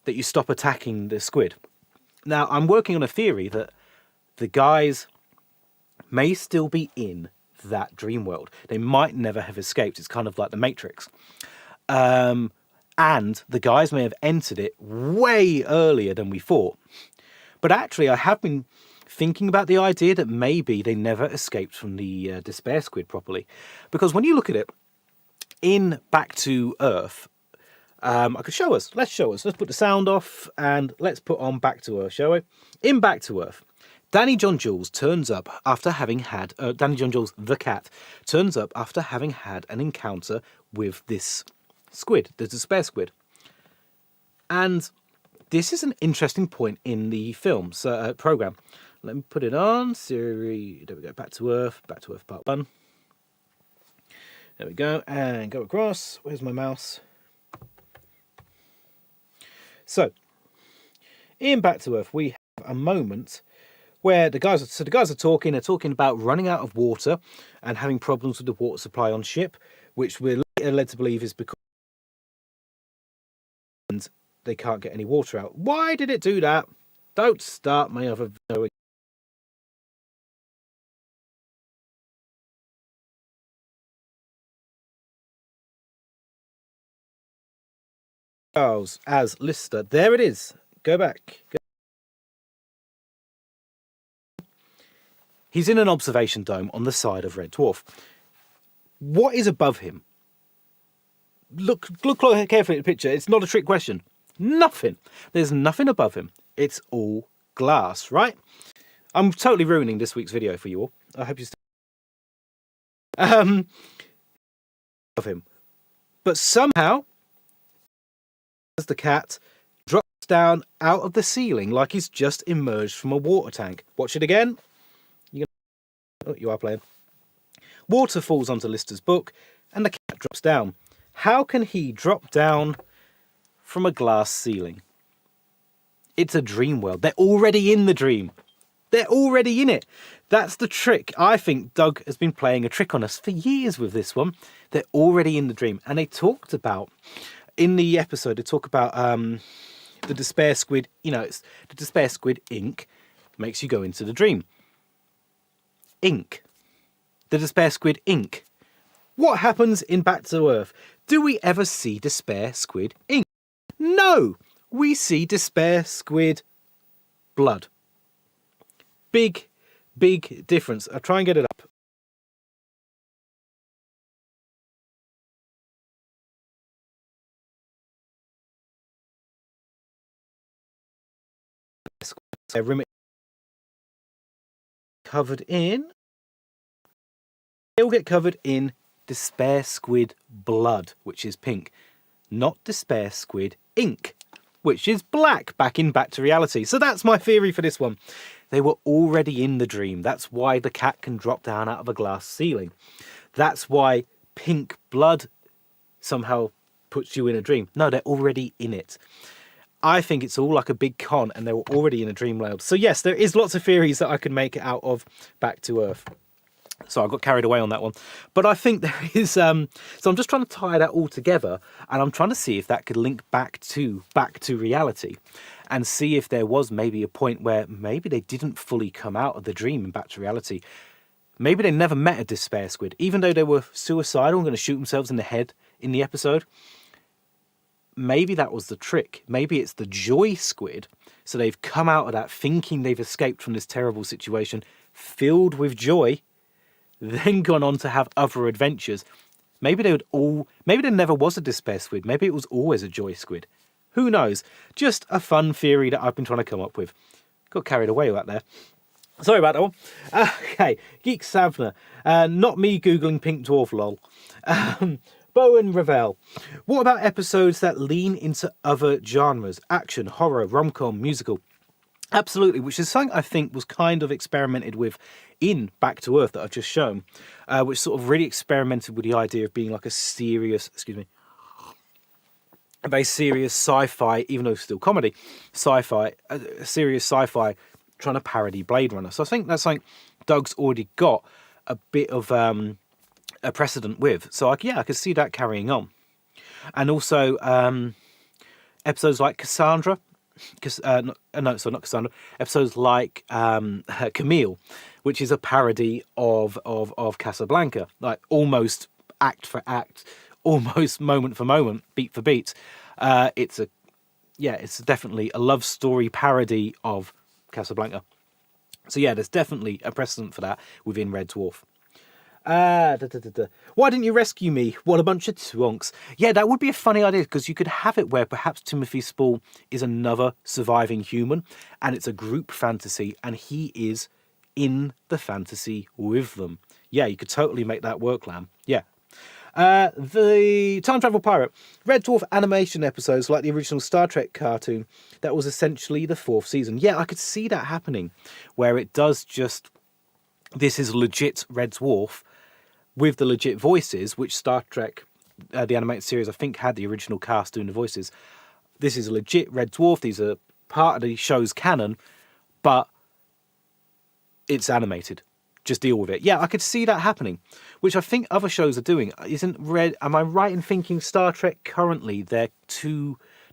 that you stop attacking the squid. Now, I'm working on a theory that the guys may still be in that dream world. They might never have escaped. It's kind of like the Matrix. And the guys may have entered it way earlier than we thought. But actually, I have been thinking about the idea that maybe they never escaped from the despair squid properly. Because when you look at it, in Back to Earth, I could show us. Let's show us. Let's put the sound off and let's put on Back to Earth, shall we? In Back to Earth, Danny John Jules turns up after having had... Danny John Jules, the cat, turns up after having had an encounter with this squid, the despair squid. And this is an interesting point in the film program. Let me put it on. Siri, there we go. Back to Earth Part 1. There we go. And go across. Where's my mouse? So, in Back to Earth, we have a moment where the guys are talking. They're talking about running out of water and having problems with the water supply on ship, which we're later led to believe is because they can't get any water out. Why did it do that? Don't start my other video. Charles as Lister. There it is. Go back. He's in an observation dome on the side of Red Dwarf. What is above him? Look carefully at the picture. It's not a trick question. Nothing. There's nothing above him. It's all glass, right? I'm totally ruining this week's video for you all. I hope you still... of him. But somehow, as the cat drops down out of the ceiling like he's just emerged from a water tank. Watch it again. Oh, you are playing. Water falls onto Lister's book and the cat drops down. How can he drop down from a glass ceiling? It's a dream world. They're already in the dream. They're already in it. That's the trick. I think Doug has been playing a trick on us for years with this one. They're already in the dream. And they talked about, in the episode, they talk about the despair squid. You know, it's the despair squid ink makes you go into the dream. Ink. The despair squid ink. What happens in Back to Earth? Do we ever see despair squid ink? No! We see despair squid blood. Big, big difference. I'll try and get it up. Covered in... They'll get covered in despair squid blood, which is pink. Not despair squid ink, which is black, back to reality. So that's my theory for this one. They were already in the dream. That's why the cat can drop down out of a glass ceiling. That's why pink blood somehow puts you in a dream. No, they're already in it. I think it's all like a big con and they were already in a dream world. So yes, there is lots of theories that I could make out of Back to Earth. So I got carried away on that one. But I think there is... so I'm just trying to tie that all together and I'm trying to see if that could link back to reality and see if there was maybe a point where maybe they didn't fully come out of the dream and back to reality. Maybe they never met a despair squid, even though they were suicidal and going to shoot themselves in the head in the episode. Maybe that was the trick. Maybe it's the joy squid. So they've come out of that thinking they've escaped from this terrible situation, filled with joy, then gone on to have other adventures. Maybe there never was a despair squid. Maybe it was always a joy squid. Who knows? Just a fun theory that I've been trying to come up with. Got carried away out there. Sorry about that one. Okay, Geek Savner. Not me Googling Pink Dwarf, lol. Bowen Ravel. What about episodes that lean into other genres? Action, horror, rom-com, musical? Absolutely, which is something I think was kind of experimented with in Back to Earth that I've just shown, which sort of really experimented with the idea of being like a serious, a very serious sci-fi, even though it's still comedy, sci-fi, a serious sci-fi trying to parody Blade Runner. So I think that's something Doug's already got a bit of a precedent with. So I could see that carrying on. And also episodes like Cassandra, not Cassandra, episodes like Camille, which is a parody of Casablanca, like almost act for act, almost moment for moment, beat for beat. It's definitely a love story parody of Casablanca. So yeah, there's definitely a precedent for that within Red Dwarf. Why didn't you rescue me? What a bunch of twonks. Yeah, that would be a funny idea, because you could have it where perhaps Timothy Spall is another surviving human and it's a group fantasy and he is in the fantasy with them. Yeah, you could totally make that work, Lamb. Yeah. The Time Travel Pirate. Red Dwarf animation episodes like the original Star Trek cartoon. That was essentially the 4th season. Yeah, I could see that happening, where it does just... This is legit Red Dwarf with the legit voices, which Star Trek, the animated series, I think had the original cast doing the voices. This is a legit Red Dwarf. These are part of the show's canon, but it's animated. Just deal with it. Yeah, I could see that happening, which I think other shows are doing. Am I right in thinking Star Trek currently, they've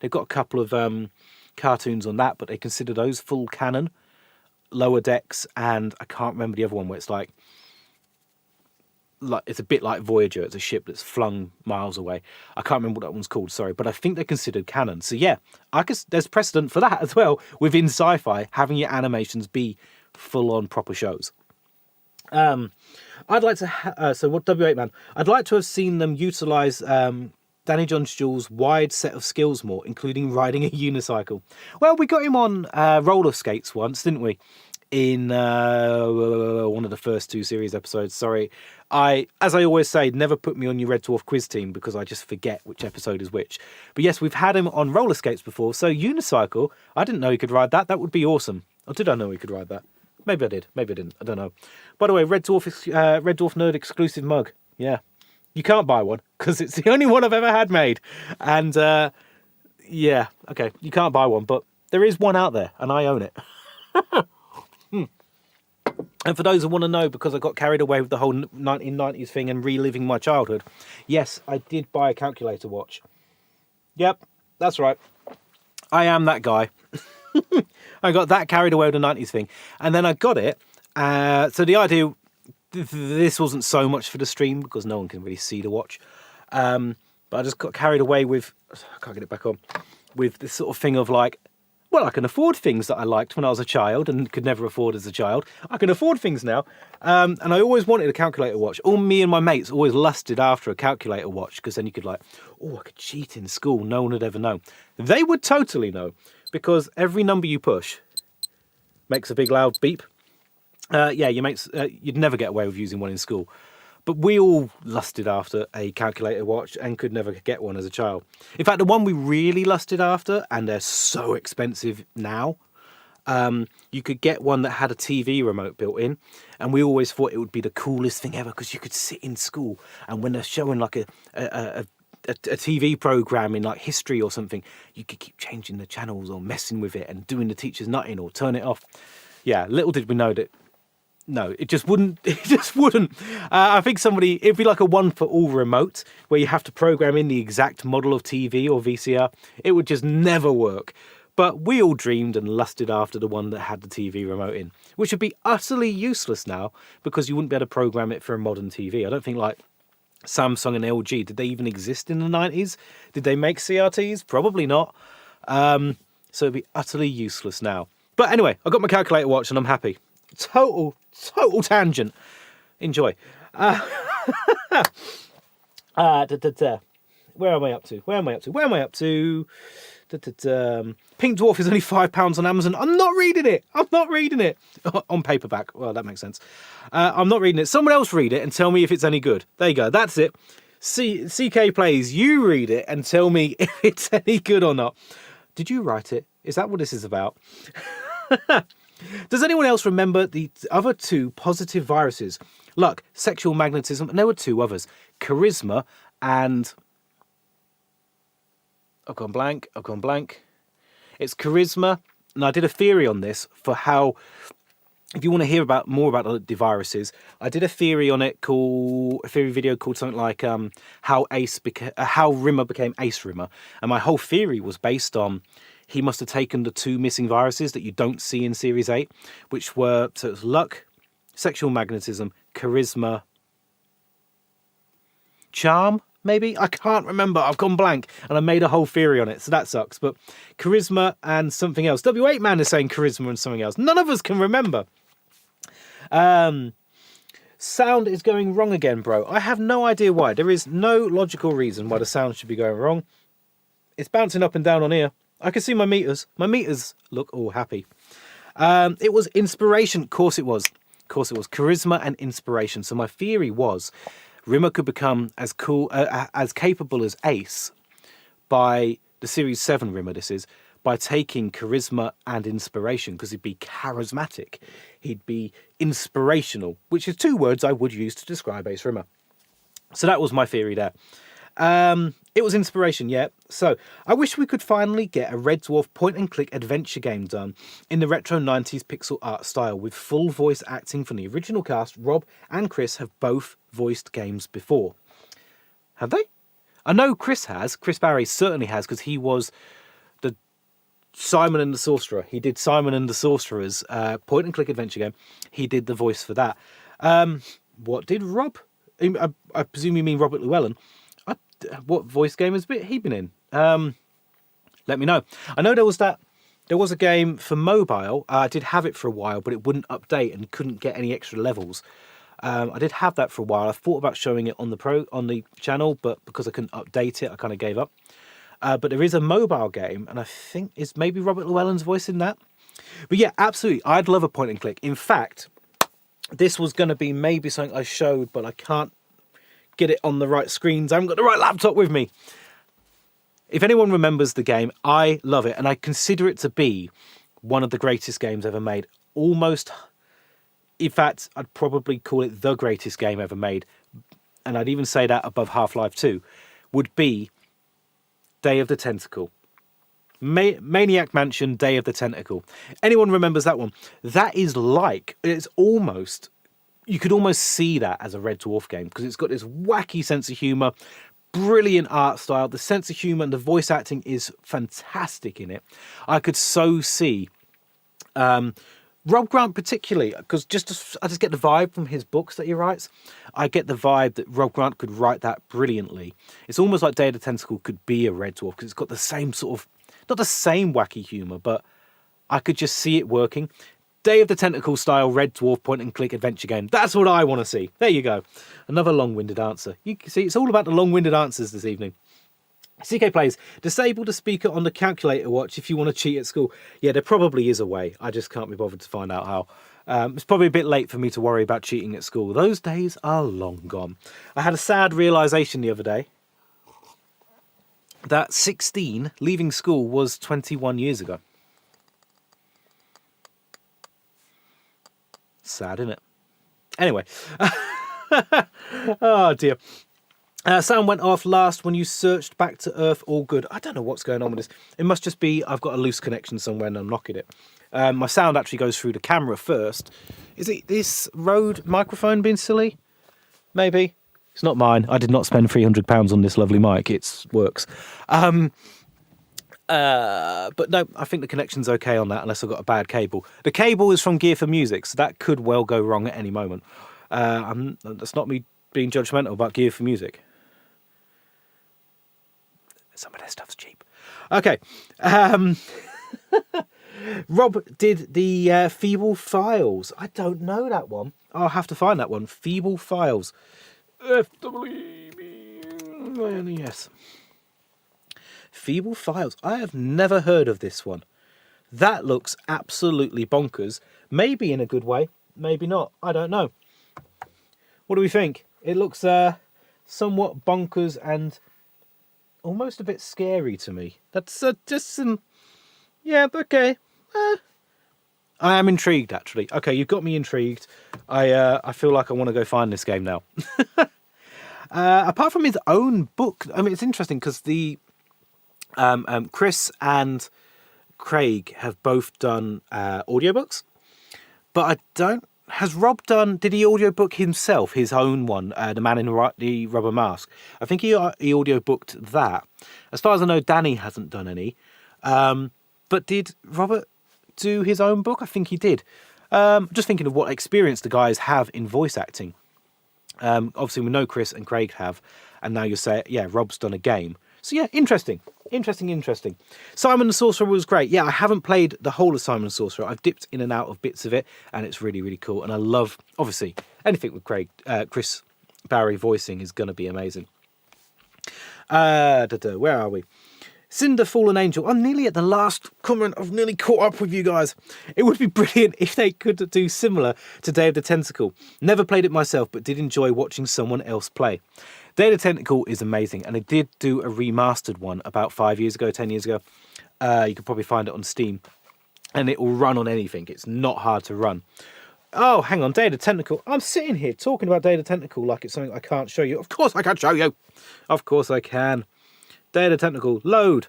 got a couple of cartoons on that, but they consider those full canon? Lower Decks, and I can't remember the other one where it's like it's a bit like Voyager. It's a ship that's flung miles away. I can't remember what that one's called, sorry, but I think they're considered canon. So yeah, there's precedent for that as well within sci-fi, having your animations be full-on proper shows. I'd like to so what W8 Man? I'd like to have seen them utilize Danny John Jules' wide set of skills more, including riding a unicycle. Well, we got him on roller skates once, didn't we? In one of the first 2 series episodes. Sorry. As I always say, never put me on your Red Dwarf quiz team because I just forget which episode is which. But yes, we've had him on roller skates before. So unicycle, I didn't know he could ride that. That would be awesome. Or did I know he could ride that? Maybe I did. Maybe I didn't. I don't know. By the way, Red Dwarf Nerd exclusive mug. Yeah. You can't buy one because it's the only one I've ever had made. And yeah, okay, you can't buy one, but there is one out there and I own it. And for those who want to know, because I got carried away with the whole 1990s thing and reliving my childhood, yes, I did buy a calculator watch. Yep, that's right. I am that guy. I got that carried away with the 90s thing. And then I got it. So the idea... This wasn't so much for the stream because no one can really see the watch. But I just got carried away with... I can't get it back on. With this sort of thing of like, well, I can afford things that I liked when I was a child and could never afford as a child. I can afford things now. And I always wanted a calculator watch. All me and my mates always lusted after a calculator watch because then you could like, oh, I could cheat in school. No one would ever know. They would totally know because every number you push makes a big loud beep. Yeah, your mates, you'd never get away with using one in school. But we all lusted after a calculator watch and could never get one as a child. In fact, the one we really lusted after, and they're so expensive now, you could get one that had a TV remote built in. And we always thought it would be the coolest thing ever because you could sit in school and when they're showing like a TV program in like history or something, you could keep changing the channels or messing with it and doing the teacher's nutting or turn it off. Yeah, little did we know that. No, it just wouldn't. It just wouldn't. I think it'd be like a one for all remote where you have to program in the exact model of TV or VCR. It would just never work. But we all dreamed and lusted after the one that had the TV remote in, which would be utterly useless now because you wouldn't be able to program it for a modern TV. I don't think like Samsung and LG, did they even exist in the 90s? Did they make CRTs? Probably not. So it'd be utterly useless now. But anyway, I got my calculator watch and I'm happy. Total tangent. Enjoy. Where am I up to? Pink Dwarf is only £5 on Amazon. I'm not reading it. On paperback. Well, that makes sense. I'm not reading it. Someone else read it and tell me if it's any good. There you go. That's it. CK Plays. You read it and tell me if it's any good or not. Did you write it? Is that what this is about? Does anyone else remember the other 2 positive viruses? Luck, sexual magnetism, and there were 2 others. Charisma and... I've gone blank. It's charisma, and I did a theory on this for how... If you want to hear more about the viruses, I did a theory on it a theory video called something like how Rimmer became Ace Rimmer. And my whole theory was based on he must have taken the 2 missing viruses that you don't see in Series 8, which were, so it was luck, sexual magnetism, charisma, charm, maybe? I can't remember. I've gone blank and I made a whole theory on it, so that sucks. But charisma and something else. W8 Man is saying charisma and something else. None of us can remember. Sound is going wrong again, bro. I have no idea why. There is no logical reason why the sound should be going wrong. It's bouncing up and down on here. I can see my meters. My meters look all happy. It was inspiration. Of course it was. Of course it was. Charisma and inspiration. So my theory was Rimmer could become as cool, as capable as Ace by the Series 7 Rimmer, this is, by taking charisma and inspiration, because he'd be charismatic. He'd be inspirational, which is 2 words I would use to describe Ace Rimmer. So that was my theory there. It was inspiration, yeah. So I wish we could finally get a Red Dwarf point-and-click adventure game done in the retro 90s pixel art style with full voice acting from the original cast. Rob and Chris have both voiced games before. Have they? I know Chris has. Chris Barry certainly has, because he was the Simon and the Sorcerer. He did Simon and the Sorcerer's point-and-click adventure game. He did the voice for that. What did Rob? I presume you mean Robert Llewellyn. What voice game has he been in? Let me know. I know there was a game for mobile. I did have it for a while, but it wouldn't update and couldn't get any extra levels. I did have that for a while. I thought about showing it on the channel, but because I couldn't update it, I kind of gave up. But there is a mobile game, and I think is maybe Robert Llewellyn's voice in that. But yeah, absolutely, I'd love a point and click. In fact, this was going to be maybe something I showed, but I can't get it on the right screens. I haven't got the right laptop with me. If anyone remembers the game, I love it, and I consider it to be one of the greatest games ever made. Almost, in fact, I'd probably call it the greatest game ever made, and I'd even say that above Half-Life 2, would be Day of the Tentacle. Maniac Mansion, Day of the Tentacle. Anyone remembers that one? That is you could almost see that as a Red Dwarf game, because it's got this wacky sense of humour, brilliant art style. The sense of humour and the voice acting is fantastic in it. I could so see Rob Grant particularly, because I just get the vibe from his books that he writes. I get the vibe that Rob Grant could write that brilliantly. It's almost like Day of the Tentacle could be a Red Dwarf, because it's got the same sort of, not the same wacky humour, but I could just see it working. Day of the Tentacle style Red Dwarf point-and-click adventure game. That's what I want to see. There you go. Another long-winded answer. You can see, it's all about the long-winded answers this evening. CK plays, disable the speaker on the calculator watch if you want to cheat at school. Yeah, there probably is a way. I just can't be bothered to find out how. It's probably a bit late for me to worry about cheating at school. Those days are long gone. I had a sad realisation the other day that 16, leaving school, was 21 years ago. Sad, isn't it? Anyway. Oh, dear. Sound went off last when you searched back to Earth. All good. I don't know what's going on with this. It must just be I've got a loose connection somewhere and I'm knocking it. My sound actually goes through the camera first. Is it this Rode microphone being silly? Maybe. It's not mine. I did not spend £300 on this lovely mic. It works. But no, I think the connection's okay on that, unless I've got a bad cable. The cable is from Gear for Music, so that could well go wrong at any moment. That's not me being judgmental about Gear for Music. Some of their stuff's cheap. Okay. Rob did the Feeble Files. I don't know that one. I'll have to find that one. Feeble Files. Yes. Feeble Files. I have never heard of this one. That looks absolutely bonkers. Maybe in a good way. Maybe not. I don't know. What do we think? It looks somewhat bonkers and almost a bit scary to me. That's just some... Yeah, okay. I am intrigued, actually. Okay, you've got me intrigued. I feel like I want to go find this game now. Apart from his own book, I mean, it's interesting because the Chris and Craig have both done audiobooks, but I don't... Has Rob done... Did he audiobook himself, his own one, The Man in the Rubber Mask? I think he audiobooked that. As far as I know, Danny hasn't done any. But did Robert do his own book? I think he did. Just thinking of what experience the guys have in voice acting. Obviously, we know Chris and Craig have, and now you say, yeah, Rob's done a game. So yeah, interesting. Simon the Sorcerer was great. Yeah, I haven't played the whole of Simon the Sorcerer. I've dipped in and out of bits of it, and it's really, really cool. And I love, obviously, anything with Chris Barry voicing is going to be amazing. Where are we? Cinder Fallen Angel. I'm nearly at the last comment. I've nearly caught up with you guys. It would be brilliant if they could do similar to Day of the Tentacle. Never played it myself, but did enjoy watching someone else play. Day of the Tentacle is amazing, and they did do a remastered one about 5 years ago, 10 years ago. You could probably find it on Steam, and it will run on anything. It's not hard to run. Oh, hang on, Day of the Tentacle. I'm sitting here talking about Day of the Tentacle like it's something I can't show you. Of course I can show you. Of course I can. Day of the Tentacle. Load.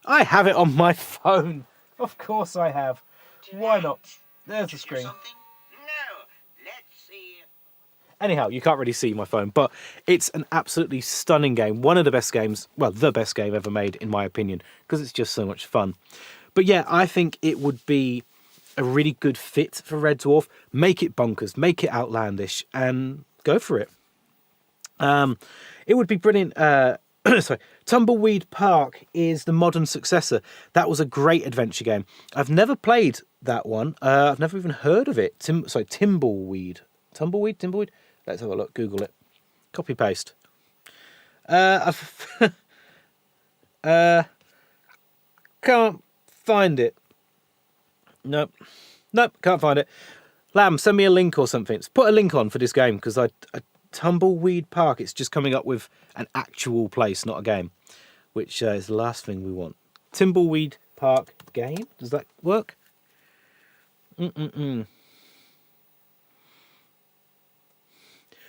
I have it on my phone. Of course I have. Why not? There's the screen. Anyhow, you can't really see my phone, but it's an absolutely stunning game. One of the best games, well, the best game ever made, in my opinion, because it's just so much fun. But yeah, I think it would be a really good fit for Red Dwarf. Make it bonkers, make it outlandish, and go for it. It would be brilliant. Sorry, Tumbleweed Park is the modern successor. That was a great adventure game. I've never played that one. I've never even heard of it. Tumbleweed. Let's have a look. Google it. Copy paste. Can't find it. Nope, can't find it. Lamb, send me a link or something. Put a link on for this game, because Tumbleweed Park, it's just coming up with an actual place, not a game, which is the last thing we want. Tumbleweed Park game. Does that work?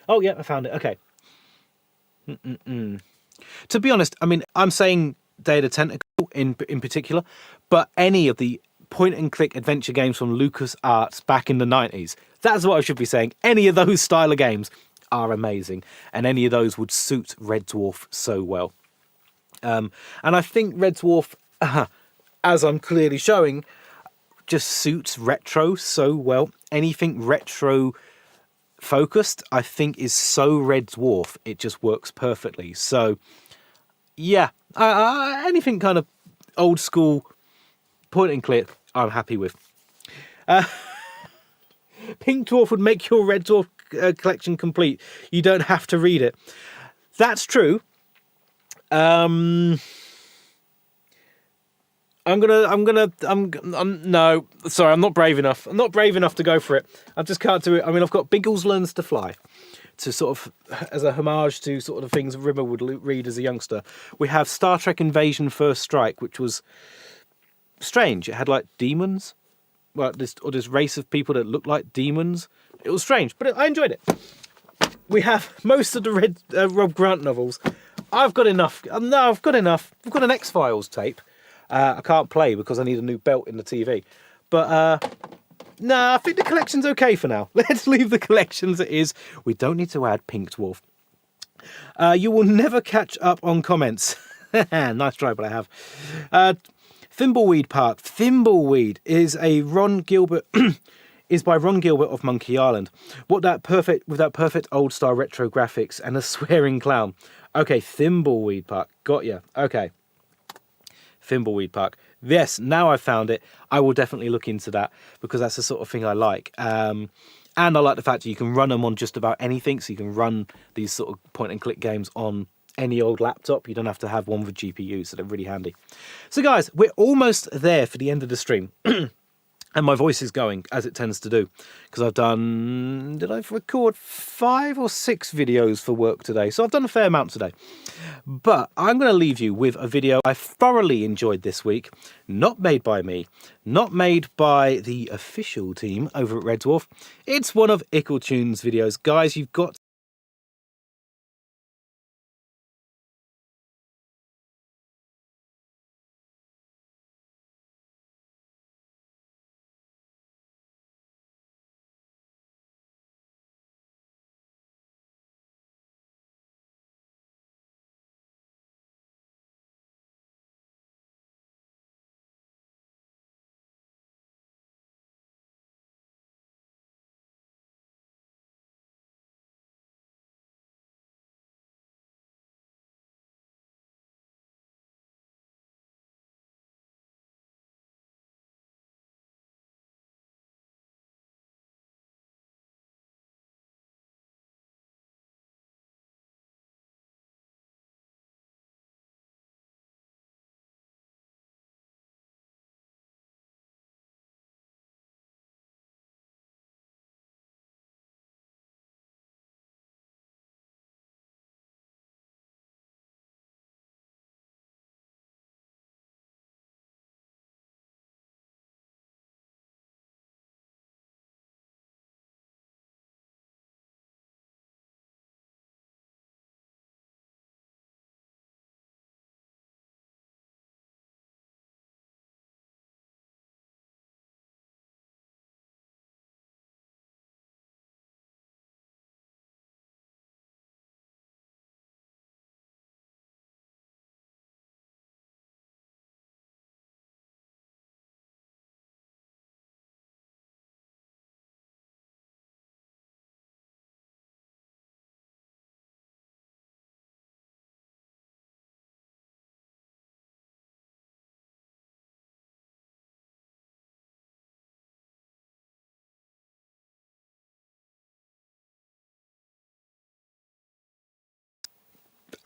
Oh, yeah, I found it. Okay. To be honest, I mean, I'm saying Day of the Tentacle in particular, but any of the point-and-click adventure games from LucasArts back in the 90s, that's what I should be saying. Any of those style of games are amazing, and any of those would suit Red Dwarf so well. And I think Red Dwarf, as I'm clearly showing, just suits retro so well. Anything retro focused, I think, is so Red Dwarf. It just works perfectly. So yeah, anything kind of old school point and click, I'm happy with. Pink Dwarf would make your Red Dwarf collection complete. You don't have to read it. That's true. No, sorry, I'm not brave enough. I'm not brave enough to go for it. I just can't do it. I mean, I've got Biggles Learns to Fly, to sort of, as a homage to sort of the things Rimmer would read as a youngster. We have Star Trek Invasion First Strike, which was strange. It had like demons. Well, this race of people that looked like demons. It was strange, but I enjoyed it. We have most of the Rob Grant novels. I've got enough. No, I've got enough. We've got an X-Files tape. I can't play because I need a new belt in the TV. But no, I think the collection's okay for now. Let's leave the collection as it is. We don't need to add Pink Dwarf. You will never catch up on comments. Nice try, but I have. Thimbleweed Park. Thimbleweed is a Ron Gilbert is by Ron Gilbert of Monkey Island. With that perfect old style retro graphics and a swearing clown. Okay, Thimbleweed Park. Got ya. Okay. Thimbleweed Park. Yes, now I've found it. I will definitely look into that, because that's the sort of thing I like. And I like the fact that you can run them on just about anything. So you can run these sort of point and click games on any old laptop. You don't have to have one with GPU, so they're really handy. So guys, we're almost there for the end of the stream. And my voice is going, as it tends to do, because I've done, did I record 5 or 6 videos for work today? So I've done a fair amount today. But I'm going to leave you with a video I thoroughly enjoyed this week. Not made by me, not made by the official team over at Red Dwarf. It's one of Ickletune's videos. Guys, you've got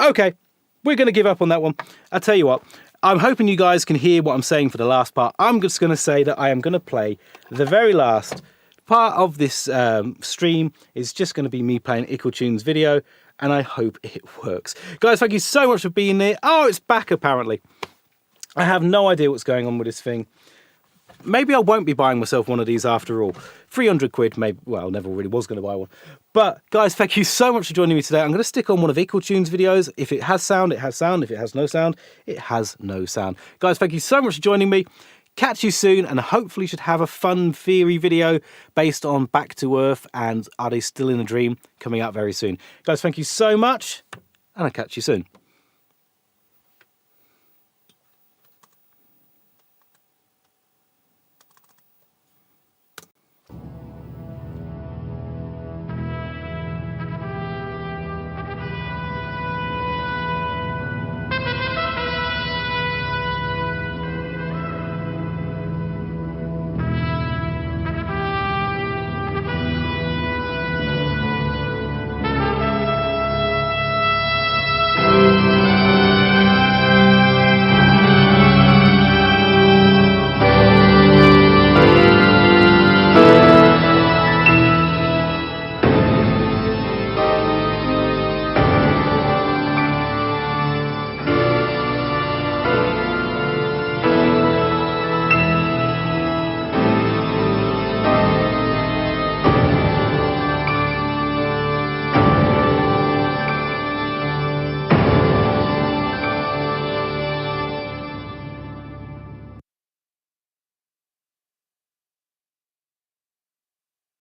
Okay, we're going to give up on that one. I'll tell you what, I'm hoping you guys can hear what I'm saying for the last part. I'm just going to say that I am going to play the very last part of this stream. Is just going to be me playing Ickletune's video, and I hope it works. Guys, thank you so much for being there. Oh, it's back apparently. I have no idea what's going on with this thing. Maybe I won't be buying myself one of these after all. 300 quid, maybe. Well, I never really was going to buy one. But, guys, thank you so much for joining me today. I'm going to stick on one of Ickletune's videos. If it has sound, it has sound. If it has no sound, it has no sound. Guys, thank you so much for joining me. Catch you soon, and hopefully should have a fun theory video based on Back to Earth and Are They Still in a Dream coming out very soon. Guys, thank you so much, and I'll catch you soon.